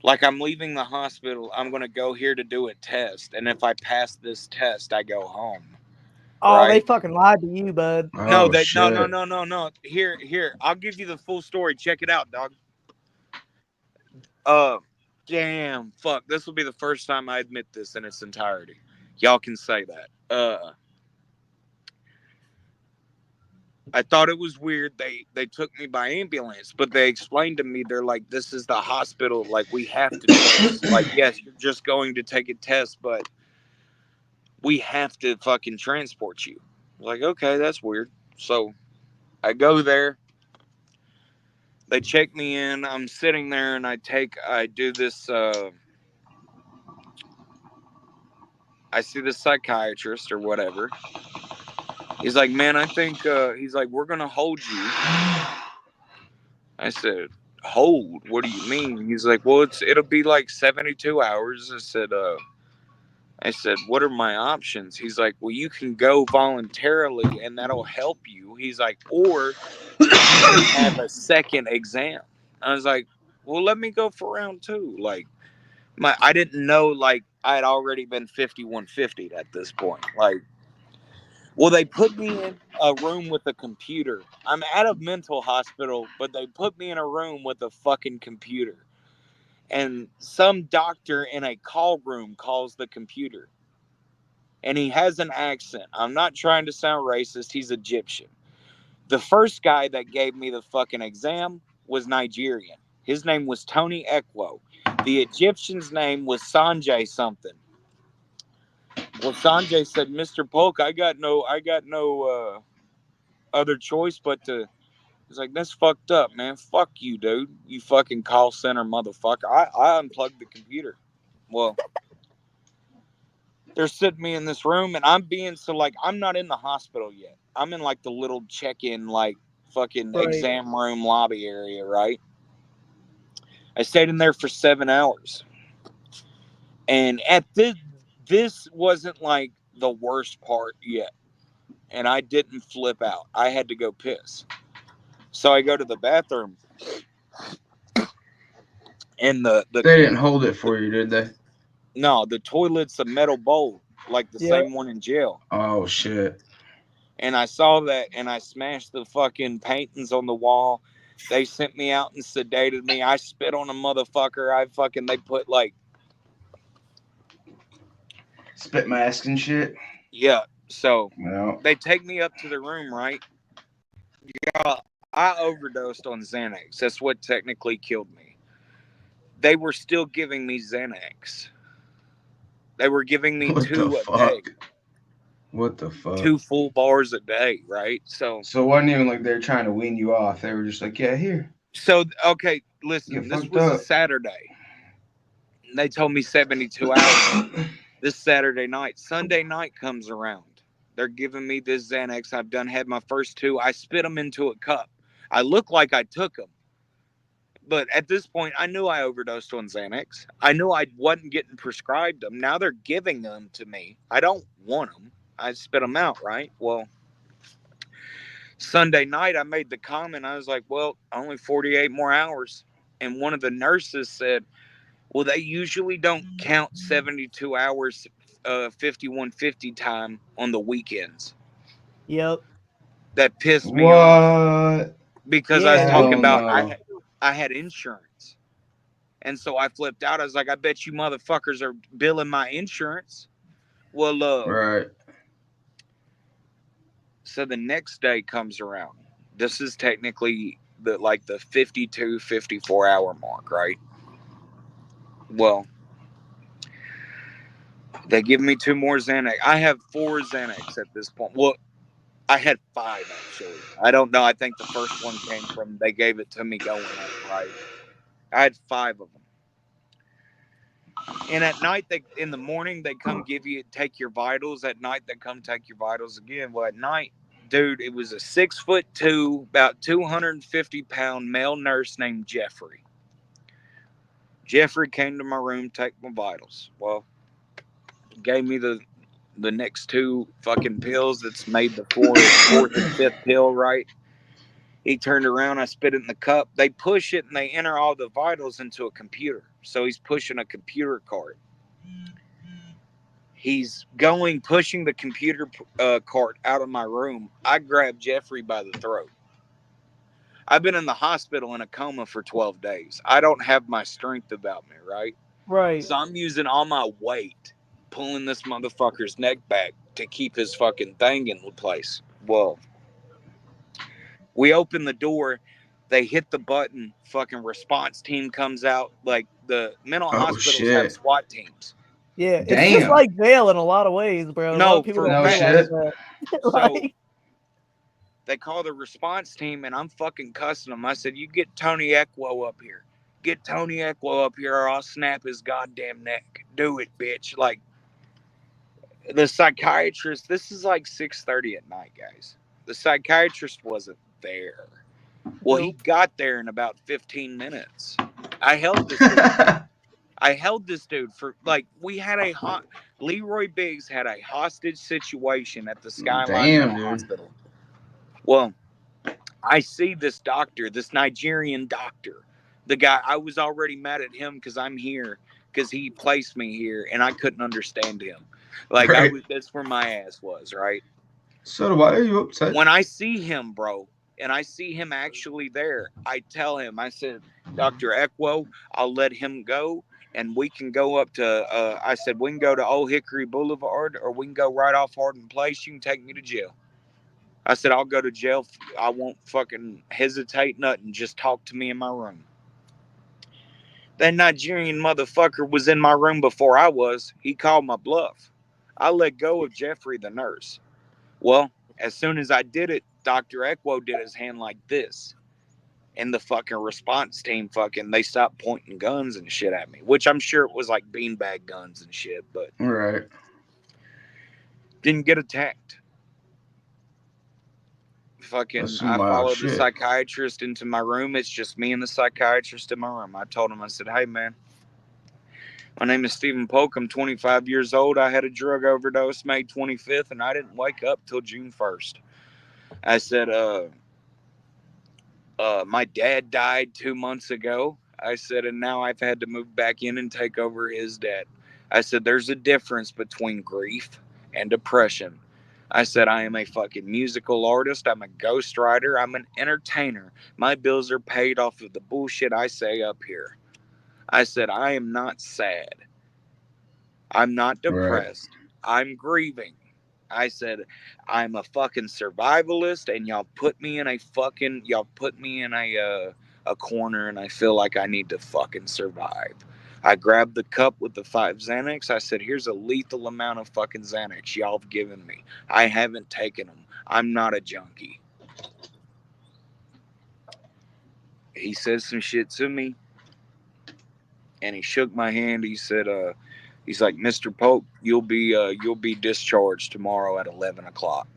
Like I'm leaving the hospital, I'm gonna go here to do a test, and if I pass this test, I go home. Oh, they Right? fucking lied to you, bud. No, Oh they shit. no. Here. I'll give you the full story. Check it out, dog. Damn, fuck. This will be the first time I admit this in its entirety. Y'all can say that. I thought it was weird. They took me by ambulance, but they explained to me they're like, this is the hospital. Like we have to do this. Like yes, you're just going to take a test, but we have to fucking transport you. Like okay, that's weird. So I go there. They check me in. I'm sitting there, and I do this. I see the psychiatrist or whatever. He's like, man, I think, he's like, we're going to hold you. I said, hold? What do you mean? He's like, well, it'll be like 72 hours. I said, what are my options? He's like, well, you can go voluntarily and that'll help you. He's like, or you can have a second exam. I was like, well, let me go for round two. Like, I didn't know, like, I had already been 5150 at this point. Like, well, they put me in a room with a computer. I'm at a mental hospital, but they put me in a room with a fucking computer. And some doctor in a call room calls the computer. And he has an accent. I'm not trying to sound racist. He's Egyptian. The first guy that gave me the fucking exam was Nigerian. His name was Tony Ekwo. The Egyptian's name was Sanjay something. Well, Sanjay said, "Mr. Polk, I got no other choice but to." He's like, "That's fucked up, man. Fuck you, dude. You fucking call center motherfucker." I unplugged the computer. Well, they're sitting me in this room, and I'm not in the hospital yet. I'm in like the little check-in, like fucking Right. exam room lobby area, right? I stayed in there for 7 hours, and this wasn't like the worst part yet, and I didn't flip out. I had to go piss, so I go to the bathroom, and They didn't hold it for you, did they? no, the toilet's a metal bowl, like the Yep. same one in jail. Oh shit. And I saw that, and I smashed the fucking paintings on the wall. They sent me out and sedated me. I spit on a motherfucker. They put like, Spit mask and shit. yeah. So Well, they take me up to the room, right? Yeah, I overdosed on Xanax. That's what technically killed me. They were still giving me Xanax. They were giving me what the two a day, fuck? What the fuck? 2 full bars a day, right? So, So it wasn't even like they're trying to wean you off. They were just like, yeah, here, okay, get listen, this fucked was a up. Saturday. They told me 72 hours. This Saturday night. Sunday night comes around. They're giving me this Xanax. I've had my first two. I spit them into a cup. I look like I took them. But at this point, I knew I overdosed on Xanax. I knew I wasn't getting prescribed them. Now they're giving them to me. I don't want them. I spit them out, right? Well, Sunday night, I made the comment. I was like, well, only 48 more hours. And one of the nurses said, well, they usually don't count 72 hours 5150 time on the weekends. Yep. That pissed me off What? because I was Yeah. talking Hell about no. I had insurance. And so I flipped out. I was like, I bet you motherfuckers are billing my insurance. Well, Right. so the next day comes around. This is technically the 52, 54 hour mark, right? Well, they give me two more Xanax. I have four Xanax at this point. Well, I had five actually. I don't know. I think the first one came from they gave it to me going up, right? I had five of them. And at night, in the morning they come take your vitals. At night they come take your vitals again. Well, at night, dude, it was a 6'2", about 250 pound male nurse named Jeffrey. Jeffrey came to my room, take my vitals. Well, gave me the next two fucking pills. That's made the fourth and fifth pill, right? He turned around, I spit it in the cup. They push it and they enter all the vitals into a computer. So he's pushing a computer cart. He's pushing the computer cart out of my room. I grab Jeffrey by the throat. I've been in the hospital in a coma for 12 days. I don't have my strength about me, right? Right. So I'm using all my weight, pulling this motherfucker's neck back to keep his fucking thing in place. Well, we open the door, they hit the button, fucking response team comes out. Like the mental Oh hospitals have shit. SWAT teams. Yeah. It's just Damn. like jail in a lot of ways, bro. A lot No, of people for don't No realize shit. facts. that. So Like, they call the response team, and I'm fucking cussing them. I said, "You get Tony Ekwo up here. Get Tony Ekwo up here, or I'll snap his goddamn neck. Do it, bitch!" Like, The psychiatrist, this is like 6:30 at night, guys. The psychiatrist wasn't there. Well, he Nope. got there in about 15 minutes. I held this dude. I held this dude for like we had a Leroy Biggs had a hostage situation at the Skyline Damn, Mental dude. Hospital. Well, I see this doctor, this Nigerian doctor. The guy, I was already mad at him because I'm here, because he placed me here and I couldn't understand him. Like I Right. was, that's where my ass was, right? So why are you upset? When I see him, bro, and I see him actually there, I tell him, I said, Dr. Equo, I'll let him go and we can go up to, I said, we can go to Old Hickory Boulevard or we can go right off Hardin Place. You can take me to jail. I said, I'll go to jail. I won't fucking hesitate nothing. Just talk to me in my room. That Nigerian motherfucker was in my room before I was. He called my bluff. I let go of Jeffrey, the nurse. Well, as soon as I did it, Dr. Equo did his hand like this. And the fucking response team they stopped pointing guns and shit at me, which I'm sure it was like beanbag guns and shit, but Right. didn't get attacked. That's Fucking, some I wild followed the shit. psychiatrist into my room. It's just me and the psychiatrist in my room. I told him, I said, hey man, my name is Stephen Polk. I'm 25 years old. I had a drug overdose May 25th, and I didn't wake up till June 1st. I said, my dad died 2 months ago. I said, and now I've had to move back in and take over his dad. I said, there's a difference between grief and depression. I said, I am a fucking musical artist. I'm a ghostwriter. I'm an entertainer. My bills are paid off of the bullshit I say up here. I said, I am not sad. I'm not Right. depressed. I'm grieving. I said, I'm a fucking survivalist, and y'all put me in a corner, and I feel like I need to fucking survive. I grabbed the cup with the 5 Xanax. I said, here's a lethal amount of fucking Xanax y'all have given me. I haven't taken them. I'm not a junkie. He said some shit to me, and he shook my hand. He said, he's like, Mr. Pope, you'll be discharged tomorrow at 11 o'clock.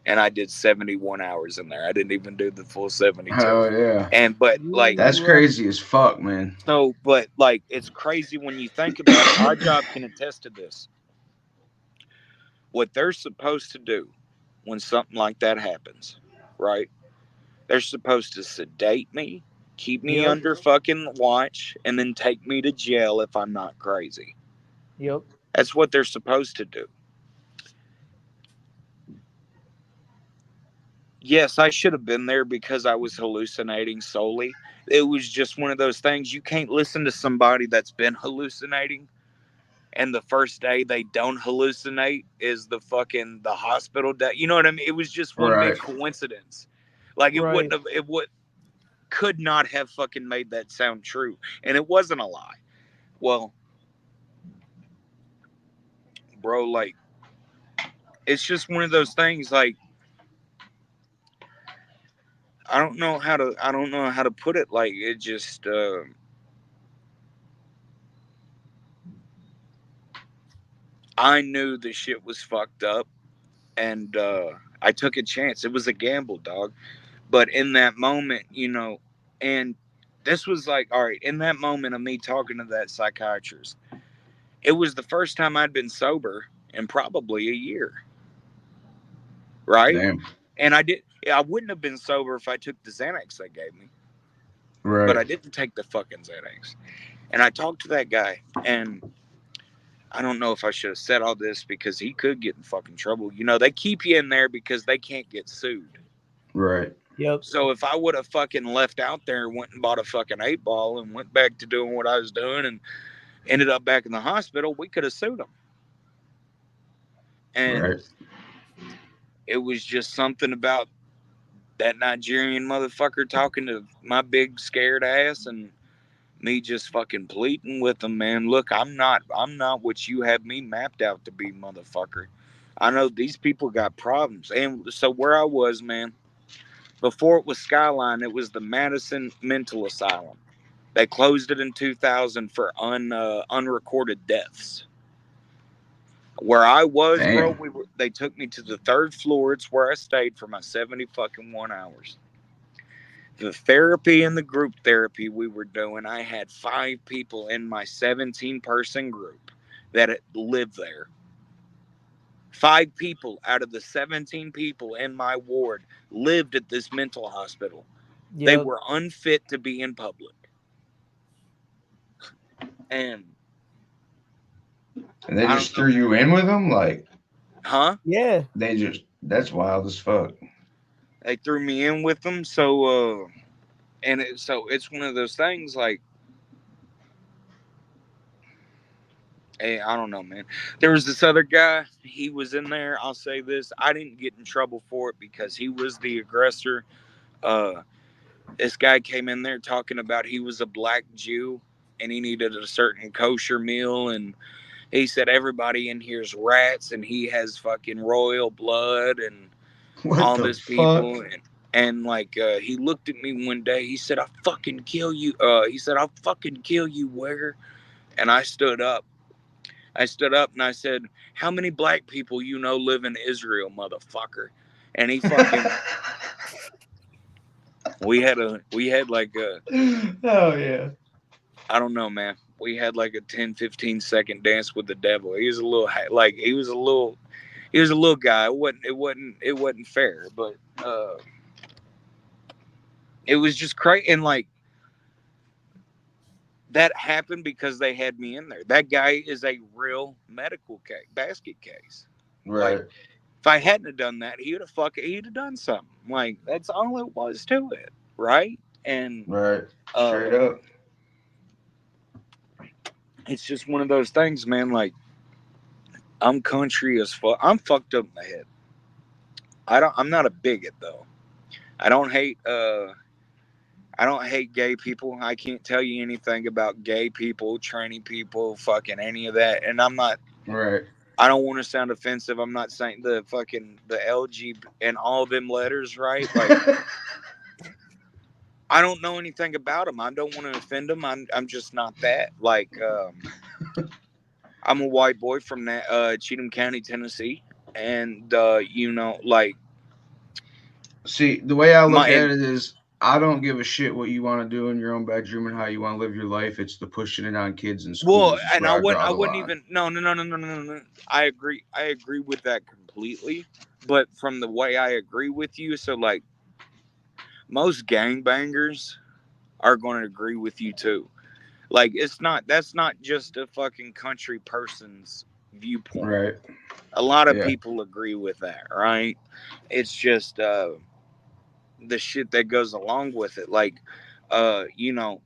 And I did 71 hours in there. I didn't even do the full 72. Hell yeah. And but like That's You, crazy as fuck, man. so, but like it's crazy when you think about it. Our job can attest to this. What they're supposed to do when something like that happens, right? They're supposed to sedate me, keep me yep. under fucking watch, and then take me to jail if I'm not crazy. Yep. That's what they're supposed to do. Yes, I should have been there because I was hallucinating solely. It was just one of those things you can't listen to somebody that's been hallucinating and the first day they don't hallucinate is the hospital day. You know what I mean? It was just one big Right. coincidence. Like it wouldn't Right. have it would could not have fucking made that sound true. And it wasn't a lie. Well, bro, like it's just one of those things like I don't know how to put it like it just I knew the shit was fucked up and I took a chance. It was a gamble, dog. But in that moment, and this was like, all right, in that moment of me talking to that psychiatrist, it was the first time I'd been sober in probably a year, right? Damn. And I wouldn't have been sober if I took the Xanax they gave me, but Right. I didn't take the fucking Xanax. And I talked to that guy, and I don't know if I should have said all this because he could get in fucking trouble. They keep you in there because they can't get sued. Right. Yep. So if I would have fucking left out there, went and bought a fucking 8 ball and went back to doing what I was doing and ended up back in the hospital, we could have sued them. And Right. it was just something about that Nigerian motherfucker talking to my big scared ass and me just fucking pleading with him, man. Look, I'm not what you have me mapped out to be, motherfucker. I know these people got problems. And so where I was, man, before it was Skyline, it was the Madison Mental Asylum. They closed it in 2000 for unrecorded deaths. Where I was, bro, Damn. they took me to the third floor. It's where I stayed for my 70 fucking 1 hours. The therapy and the group therapy we were doing, I had 5 people in my 17-person group that lived there. 5 people out of the 17 people in my ward lived at this mental hospital. They Yep. were unfit to be in public. And And they I don't just know, threw you man. in with them? Like, Huh? Yeah. that's wild as fuck. They threw me in with them. So it's one of those things like, hey, I don't know, man. There was this other guy. He was in there. I'll say this. I didn't get in trouble for it because he was the aggressor. Uh, this guy came in there talking about he was a black Jew and he needed a certain kosher meal. And he said everybody in here's rats and he has fucking royal blood and What all the this fuck? people. And like, he looked at me one day. He said, "I'll fucking kill you." He said, "I'll fucking kill you, where?" And I stood up. I stood up and I said, "How many black people you know live in Israel, motherfucker?" And he fucking we had like a, Oh yeah. I don't know, man. We had like a 10-15 second dance with the devil. He was a little like he was a little guy. It wasn't fair, but it was just crazy. And like that happened because they had me in there. That guy is a real medical case, basket case. Like Right. if I hadn't have done that, he'd have done something. Like that's all it was to it, right? And Right. uh, Straight up. it's just one of those things, man. Like I'm country as fuck. I'm fucked up in the head. I'm not a bigot though. I don't hate. I don't hate gay people. I can't tell you anything about gay people, tranny people, fucking any of that. And I'm not. Right. I don't want to sound offensive. I'm not saying the LG and all them letters, right? Like I don't know anything about them. I don't want to offend them. I'm just not that. Like I'm a white boy from that Cheatham County, Tennessee, and like See, the way I look my at and it is I don't give a shit what you want to do in your own bedroom and how you want to live your life. It's the pushing it on kids in well, schools is and where I draw I the wouldn't line. even no no no no no no no. I agree with that completely. But from the way I agree with you, so like most gangbangers are going to agree with you too. Like that's not just a fucking country person's viewpoint. Right. A lot of Yeah. people agree with that, right? It's just the shit that goes along with it. Like, uh, you know,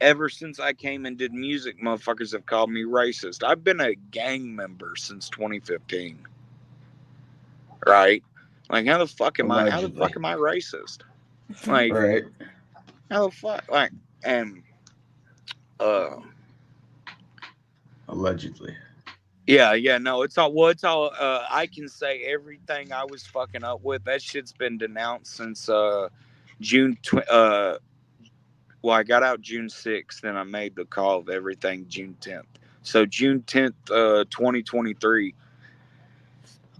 ever since I came and did music, motherfuckers have called me racist. I've been a gang member since 2015, right? Like, how the fuck Allegedly. am I racist? Like, Right. how the fuck? Like, and uh, Allegedly. yeah, no, it's all. I can say everything I was fucking up with. That shit's been denounced since June. Well, I got out June 6th, and I made the call of everything June 10th. So June 10th, 2023,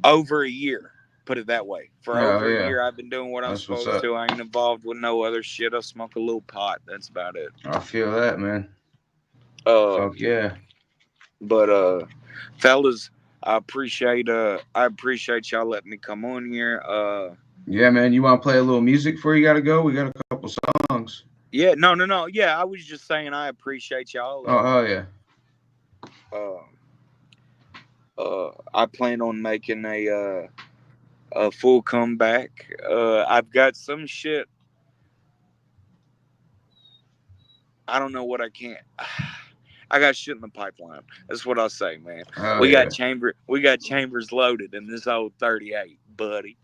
over a year. Put it that way. For Oh over a yeah. year, I've been doing what I'm That's what's supposed up. to. I ain't involved with no other shit. I smoke a little pot. That's about it. I feel that, man. Uh, Fuck yeah. but fellas, I appreciate y'all letting me come on here. Yeah, man. You want to play a little music before you got to go? We got a couple songs. Yeah, no. Yeah, I was just saying I appreciate y'all. Oh yeah. Uh, I plan on making a full comeback. I've got some shit. I don't know what I can't. I got shit in the pipeline. That's what I'll say, man. Oh yeah. We got chambers loaded in this old 38, buddy.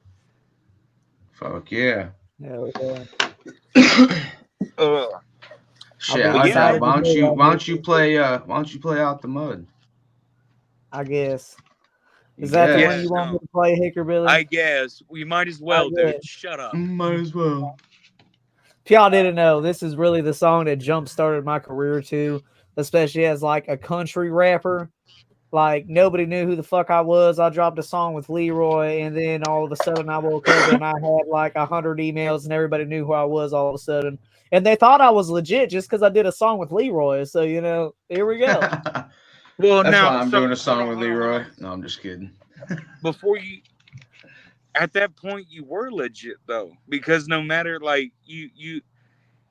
Fuck yeah. Hell yeah. Uh, I'll Shit, be but yeah, Hydra, excited man. to hear y'all why new don't you music, play why don't you play Out the Mud? I guess. You Is that the one Yeah, you guess. want me no. to play, Hickerbilly? I guess we might as I well, dude. guess. Shut up. Might as well. If y'all didn't know, this is really the song that jump started my career too, especially as like a country rapper. Like nobody knew who the fuck I was. I dropped a song with Leroy, and then all of a sudden I woke up and I had like 100 emails, and everybody knew who I was all of a sudden. And they thought I was legit just because I did a song with Leroy. So here we go. Well, That's now, why I'm so doing a hold song on, with hold on, hold Leroy. on. No, I'm just kidding. Before you, at that point, you were legit though, because no matter like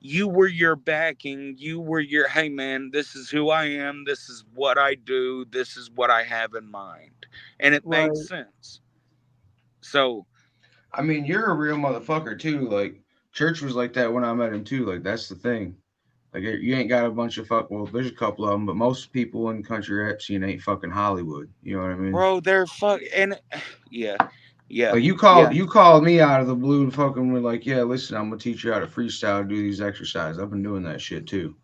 you were your backing, you were your, hey man, this is who I am, this is what I do, this is what I have in mind, and it made Right. sense. So I mean, you're a real motherfucker too. Like Church was like that when I met him too. Like that's the thing. Like you ain't got a bunch of fuck. Well, there's a couple of them, but most people in country rap scene ain't fucking Hollywood. You know what I mean? bro, they're fuck, and yeah, yeah, Like yeah. you called me out of the blue and fucking were like, yeah, listen, I'm gonna teach you how to freestyle, do these exercises. I've been doing that shit too.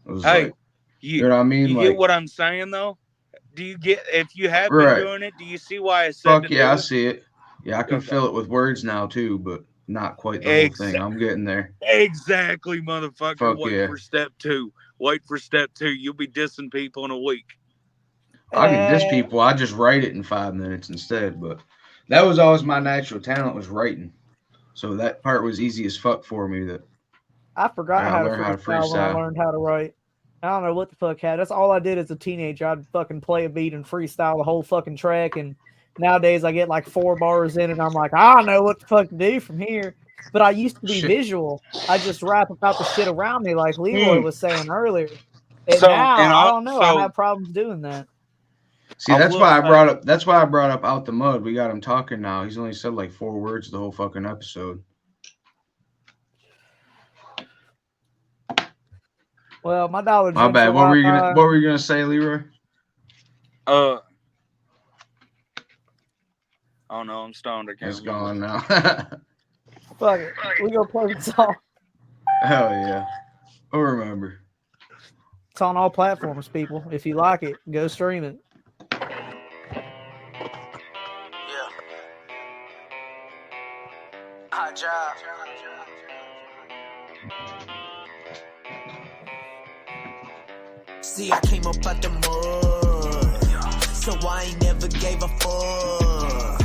It was Hey, like, you you know what I mean? you get Like, what I'm saying though? Do you get, if you have been right? doing it, do you see why I said to Fuck yeah, I do it? see it. Yeah, I can Okay. fill it with words now too, but not quite the whole thing. Exa- I'm getting there. exactly, motherfucker. Fuck Wait yeah. for step two. Wait for step two. You'll be dissing people in a week. I can diss Eh, people. I just write it in 5 minutes instead. But that was always my natural talent was writing. So that part was easy as fuck for me. That I I forgot gotta how to learn how to freestyle when I freestyle. learned how to write. I don't know what the fuck had. That's all I did as a teenager. I'd fucking play a beat and freestyle the whole fucking track. And nowadays I get like 4 bars in and I'm like, I don't know what the fuck to do from here. But I used to be Shit. visual. I just rap about the shit around me like Leroy Hmm. was saying earlier. And So now and I I don't know. I so have problems doing that. See, I that's will why I say, brought up. That's why I brought up out the mud. We got him talking now. He's only said like 4 words the whole fucking episode. Well, my Dollar My Gener's bad. for Wi-Fi. What were you gonna say, Leroy? uh, oh no, I'm stoned. I can't It's remember. gone now. Fuck it. We go play the song. Hell yeah. I'll remember. It's on all platforms, people. If you like it, go stream it. Yeah. Hot job. See, I came up out the mud, so I ain't never gave a fuck.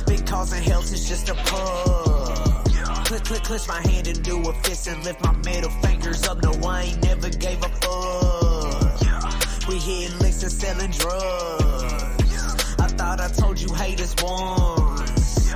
Been causing hell since just a pub. Clench my hand and do a fist and lift my middle fingers up. No, I ain't never gave a fuck. We hitting licks and selling drugs. I thought I told you haters once.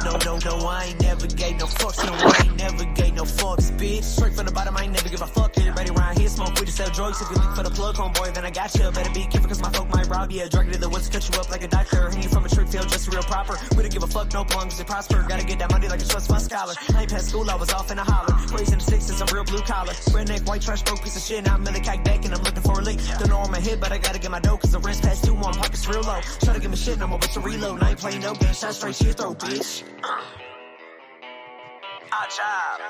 No, I ain't never gave no fucks. No, I ain't never gave no fucks, bitch. Straight from the bottom, I ain't never give a fuck. Everybody around here smoke weed to sell drugs. If you look for the plug, homeboy, then I got you. Better be careful, cause my folk might rob you. Drug you to the woods, cut you up like a doctor. Hang you from a tree field, just real proper. We don't give a fuck, no plums, they prosper. Gotta get that money like a trust fund scholar. I ain't past school, I was off in a holler. Raising the sixes, I'm real blue collar. Redneck, white trash, broke piece of shit. Now I'm in the cack deck and I'm looking for a leak. Don't know on my head, but I gotta get my dough, cause the rent's past due. My pocket's real low. Try to give me shit, no more, but to reload. I ain't playing no game, shot straight to your throat, bitch. Hot job.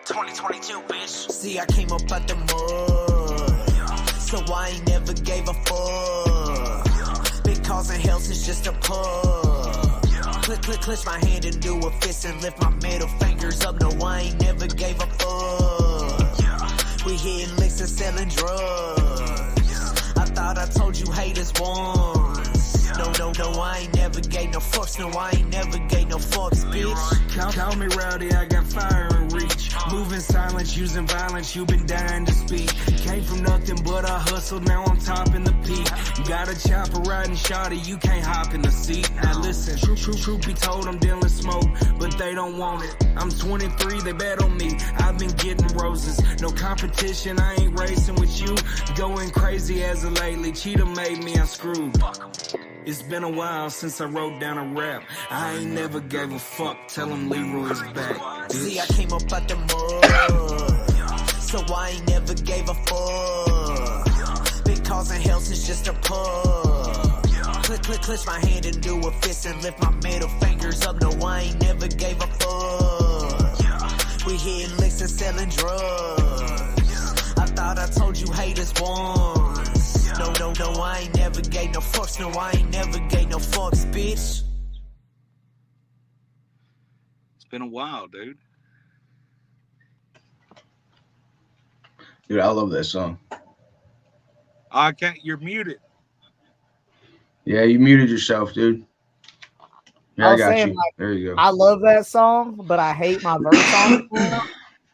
2022, bitch. See, I came up out the mud, so I ain't never gave a fuck. Been causing hell since just a pub. Clench my hand and do a fist and lift my middle fingers up. No, I ain't never gave a fuck. We hitting licks and selling drugs. I thought I told you haters once. No, I ain't never gave no fucks. No, I ain't never gave no fucks, bitch. Call me rowdy, I got fire and reach. Moving silence, using violence, you been dying to speak. Came from nothing but a hustle, now I'm topping the peak. Got a chopper riding shawty, you can't hop in the seat. Now listen, truth be told, I'm dealing smoke, but they don't want it. I'm 23, they bet on me, I've been getting roses. No competition, I ain't racing with you. Going crazy as of lately, Cheetah made me, I'm screwed. It's been a while since I wrote down a rap. I ain't never gave a fuck, tell him Leroy's back, bitch. See, I came up out the mud, so I ain't never gave a fuck. Been causing hell since just a pub. Clench my hand and do a fist and lift my middle fingers up. No, I ain't never gave a fuck. We hitting licks and selling drugs. I thought I told you haters once. No, I ain't never gave no fucks. No, I ain't never gave no fucks, bitch. It's been a while, dude. Dude, I love that song. I can't. You're muted. Yeah, you muted yourself, dude. Yeah, I I was got saying, you. like, There you go. I love that song, but I hate my verse on it now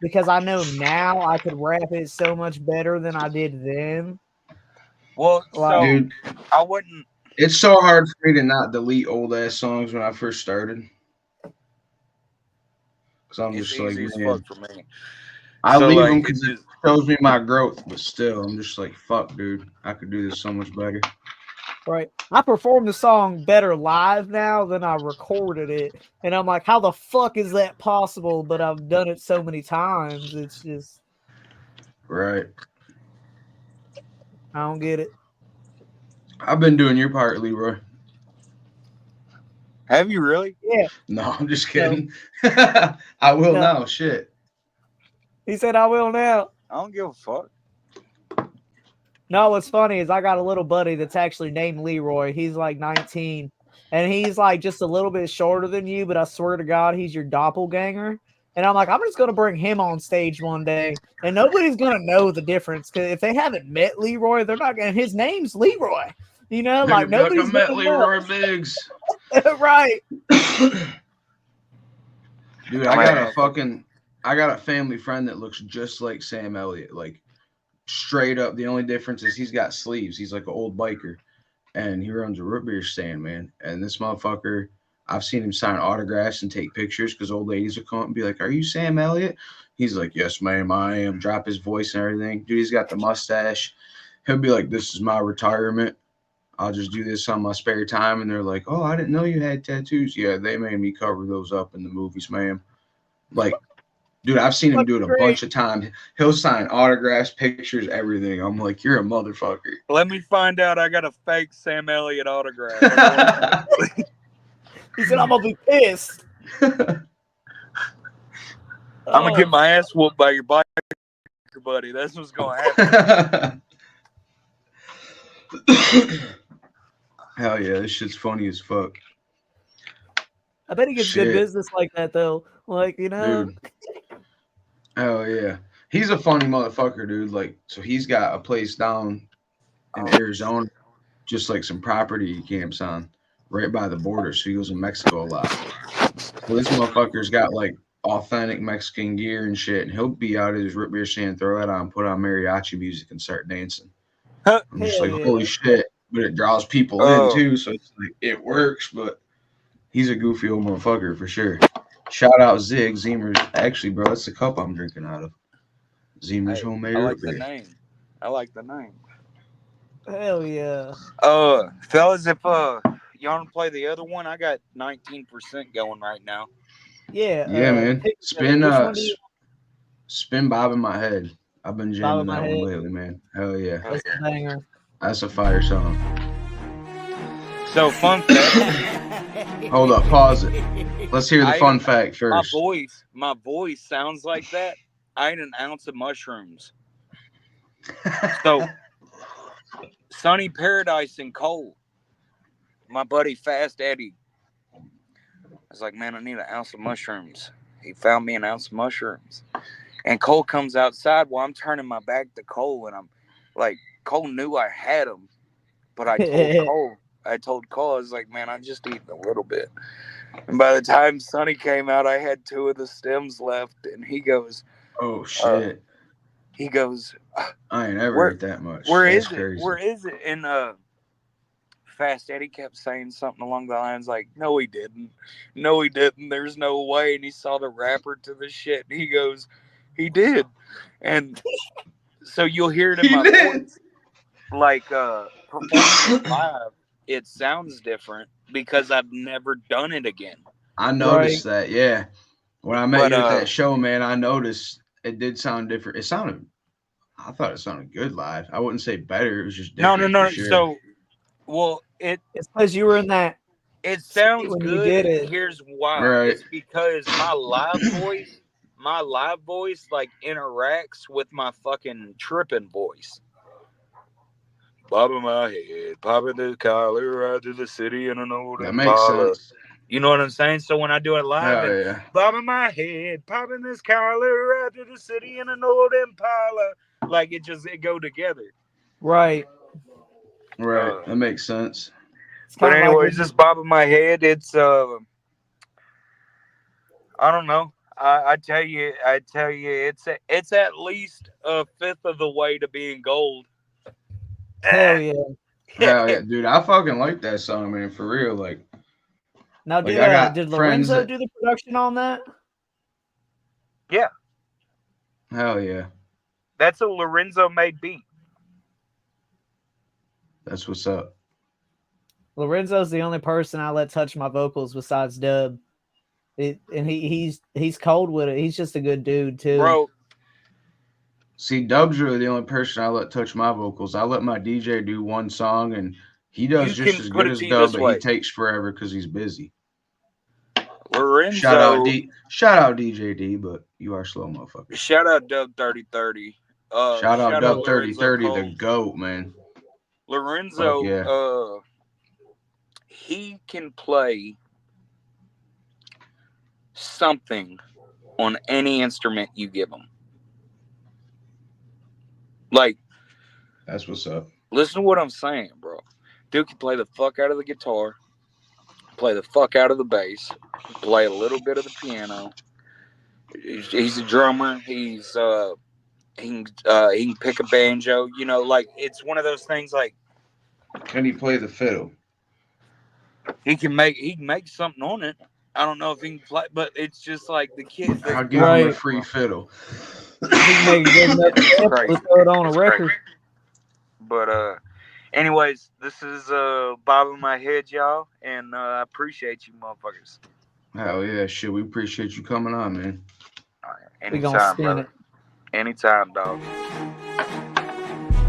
because I know now I could rap it so much better than I did then. Well, Like, so Dude, I wouldn't. it's so hard for me to not delete old ass songs when I first started. Because I'm It's just like, easy as man, fuck for me. I So leave like them it because it just shows me my growth. But still, I'm just like, fuck, dude. I could do this so much better. right. I perform the song better live now than I recorded it. And I'm like, how the fuck is that possible? But I've done it so many times. It's just, Right. I don't get it. I've been doing your part, Leroy. have you really? Yeah. No, I'm just No. kidding. I will No. now. Shit. He said, I will now. I don't give a fuck. No, what's funny is I got a little buddy that's actually named Leroy. He's like 19. And he's like just a little bit shorter than you, but I swear to God, he's your doppelganger. And I'm like, I'm just going to bring him on stage one day. And nobody's going to know the difference. Because if they haven't met Leroy, they're not going to. His name's Leroy. You know, They're like gonna be like, I nobody's met going to know. Leroy Biggs. Right. Dude, I got a family friend that looks just like Sam Elliott. Like straight up. The only difference is he's got sleeves. He's like an old biker. And he runs a root beer stand, man. And this motherfucker, I've seen him sign autographs and take pictures because old ladies will come up and be like, "Are you Sam Elliott?" He's like, "Yes, ma'am, I am." Drop his voice and everything. Dude, he's got the mustache. He'll be like, "This is my retirement. I'll just do this on my spare time." And they're like, "Oh, I didn't know you had tattoos." Yeah, they made me cover those up in the movies, ma'am. Like, dude, I've seen him do it a bunch of times. He'll sign autographs, pictures, everything. I'm like, you're a motherfucker. Let me find out. I got a fake Sam Elliott autograph. He said, I'm going to be pissed. I'm gonna get my ass whooped by your biker buddy. That's what's gonna happen. Hell yeah, this shit's funny as fuck. I bet he gets good business like that, though. Like, you know. Dude. Hell yeah. He's a funny motherfucker, dude. Like, so he's got a place down in Arizona, just like some property he camps on right by the border. So he goes in Mexico a lot. So this motherfucker's got like authentic Mexican gear and shit, and he'll be out at his root beer stand, throw that on, put on mariachi music, and start dancing. I'm just like, holy shit. But it draws people in too, so it's like it works, but he's a goofy old motherfucker for sure. Shout out Zig Zemer's. Actually, bro, that's the cup I'm drinking out of. Zemer's homemade root beer. I like the name. Hell yeah. Fellas, if you want to play the other one, I got 19% going right now. Yeah. Yeah, man. Spin Bob in My Head. I've been jamming that one lately, man. Hell yeah. That's a banger. That's a fire song. So, fun fact. Hold up, pause it. Let's hear the fun fact first. My voice sounds like that. I ate an ounce of mushrooms. So, Sunny Paradise and Cole, my buddy Fast Eddie, I was like, man, I need an ounce of mushrooms. He found me an ounce of mushrooms. And Cole comes outside while I'm turning my back to Cole, and I'm like, Cole knew I had them, but I told Cole, I was like, man, I just eaten a little bit. And by the time Sonny came out, I had 2 of the stems left, and he goes, oh shit. He goes, I ain't ever ate that much. Where is it? And Fast Eddie kept saying something along the lines like, no, he didn't. There's no way. And he saw the wrapper to the shit. And he goes, he did. And so you'll hear it in my voice. Like performing live, it sounds different because I've never done it again. I noticed that, yeah. When I met you at that show, man, I noticed it did sound different. I thought it sounded good live. I wouldn't say better. It was just different. No. Sure. So, well, it's because you were in that. It sounds when good. You did it. Here's why. Right. It's because my live voice like interacts with my fucking tripping voice. Bobbing my head, popping the collar, ride to the city in an old Impala. That makes sense. You know what I'm saying? So when I do it live, yeah. bobbing my head, popping this collar, ride to the city in an old Impala, like it go together. Right. That makes sense. It's But kind of like anyways, this bobbing my head, it's I don't know. I tell you, it's at least a fifth of the way to being gold. hell yeah. Hell yeah, dude. I fucking like that song, man. For real. Now, Like I got did friends Lorenzo that. do the production on that? Yeah, Hell yeah. that's a Lorenzo made beat. That's what's up. Lorenzo's the only person I let touch my vocals besides Dub. And he's cold with it. He's just a good dude too. Bro, See, Dub's really the only person I let touch my vocals. I let my DJ do one song, and he does you just can as put good it as to you Dub, this but he way. takes forever because he's busy. Lorenzo, Shout out DJ D, but you are slow, motherfucker. shout out Dub 3030. Shout out Dub Lorenzo 3030, the Cole. GOAT, man. Lorenzo, Fuck yeah. He can play something on any instrument you give him. Like, That's what's up. listen to what I'm saying, bro. Dude can play the fuck out of the guitar, play the fuck out of the bass, play a little bit of the piano. He's a drummer. He can pick a banjo. You know, like it's one of those things. Like Can he play the fiddle? he can make something on it. I don't know if he can play, but it's just like the kid. I'll give him a free fiddle. He can make a good enough sample to throw it on a record. But anyways, this is bobbing my head, y'all, and I appreciate you, motherfuckers. Hell yeah, shit. We appreciate you coming on, man. All right, We gonna anytime, spin brother. it. Anytime, dog.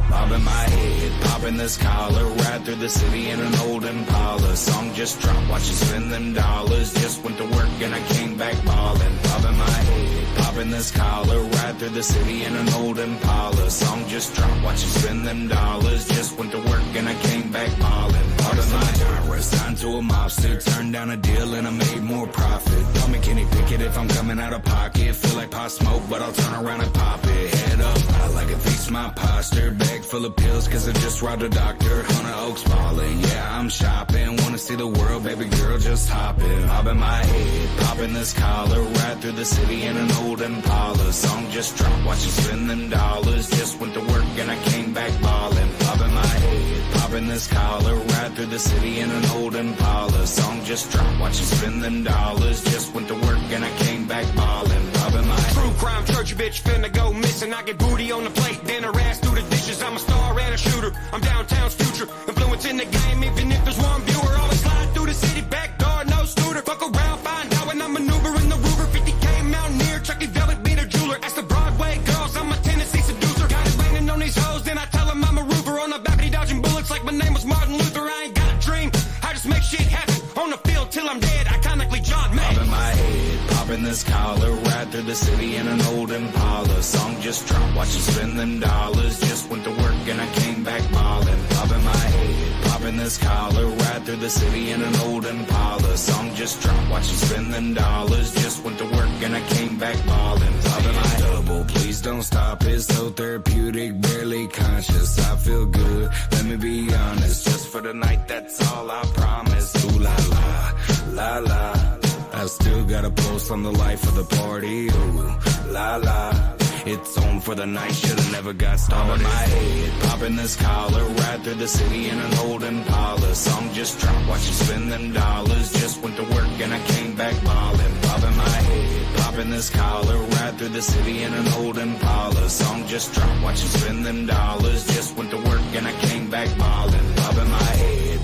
Bobbing my head, popping this collar, ride through the city in an old Impala. Song just dropped, watch you spend them dollars. Just went to work and I came back ballin'. Bobbing my head, popping this collar, ride through the city in an old Impala. Song just dropped, watch you spend them dollars. Just went to work and I came back ballin'. Bobbing my head, signed to a mobster, turned down a deal and I made more profit. Call me Kenny Pickett if I'm coming out of pocket. Feel like pot smoke, but I'll turn around and pop it. Head up, I like it beats my posture. Bag full of pills cause I just robbed a doctor. 100 Oaks ballin', yeah, I'm shopping. Wanna see the world, baby girl, just hop in. Bobbing my head, popping this collar, ride through the city in an old Impala. Song just dropped, watch you spend them dollars. Just went to work and I came back ballin'. Bobbing my head, popping this collar, ride through the city in an old Impala. Song just dropped, watch you spend them dollars. Just went to work and I came back ballin'. Bobbing my head. True crime, church bitch finna go missing. I get booty on the plate, then her ass through the dishes. I'm a star and a shooter. I'm downtown's future. Influence in the game, even if there's one viewer. Always slide through the city, back door, no scooter. Fuck around, find out when I'm maneuvering the Ruger. 50K Mountaineer, Chucky Velvet, beat a jeweler. Ask the Broadway girls, I'm a Tennessee seducer. Got it raining on these hoes, then I tell them I'm a roofer. On the balcony dodging bullets like my name was Martin Luther. I ain't got a dream, I just make shit happen. On the field till I'm dead, iconically John May. Bobbing my head, popping this collar, ride through the city in an old Impala. Song just dropped, watch you spend them dollars. Just went to work and I came back ballin'. Bobbing my head, popping this collar, ride through the city in an old Impala. Song just dropped, watch you spend them dollars. Just went to work and I came back ballin'. Bobbing my double, please don't stop. It's so therapeutic, barely conscious. I feel good, let me be honest. Just for the night, that's all I promise. Ooh la la, la la. I still got a post on the life of the party. Ooh, la la. It's on for the night, should've never got started. Bobbing my head, popping this collar, ride through the city in an old Impala. Song just dropped, watch you spend them dollars. Just went to work and I came back ballin'. Bobbing my head, popping this collar, ride through the city in an old Impala. Song just dropped, watch you spend them dollars. Just went to work and I came back ballin'. Bobbing my head.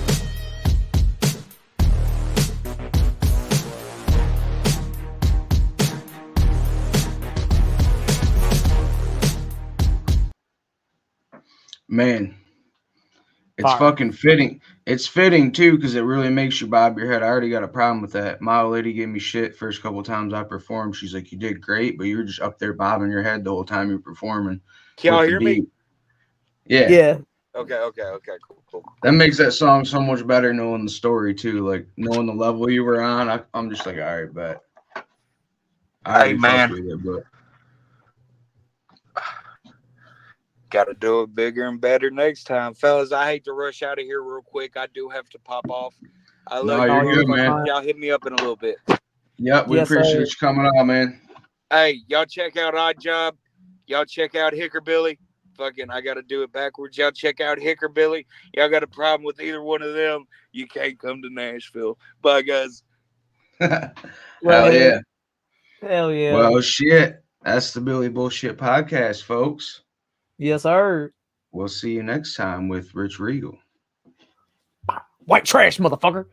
Man, it's Fire. fucking fitting. It's fitting too because it really makes you bob your head. I already got a problem with that. My old lady gave me shit first couple times I performed. She's like, "You did great, but you were just up there bobbing your head the whole time you're performing." Can y'all with the hear me? beat. Yeah. Yeah. Okay, cool. That makes that song so much better knowing the story too. Like knowing the level you were on. I'm just like, all right, bet. I Hey, already man. fucked with it, but Got to do it bigger and better next time. Fellas, I hate to rush out of here real quick. I do have to pop off. I No, love you're you, good, man. motherfuckers. Y'all hit me up in a little bit. Yep, we Yes, appreciate sir. you coming on, man. Hey, y'all check out Odd Job. Y'all check out Hickerbilly. Fucking, I got to do it backwards. Y'all check out Hickerbilly. Y'all got a problem with either one of them, you can't come to Nashville. Bye, guys. Hell Later. yeah. Hell yeah. Well, shit. That's the Billy Bullshit Podcast, folks. Yes, sir. We'll see you next time with Rich Regal. White trash, motherfucker.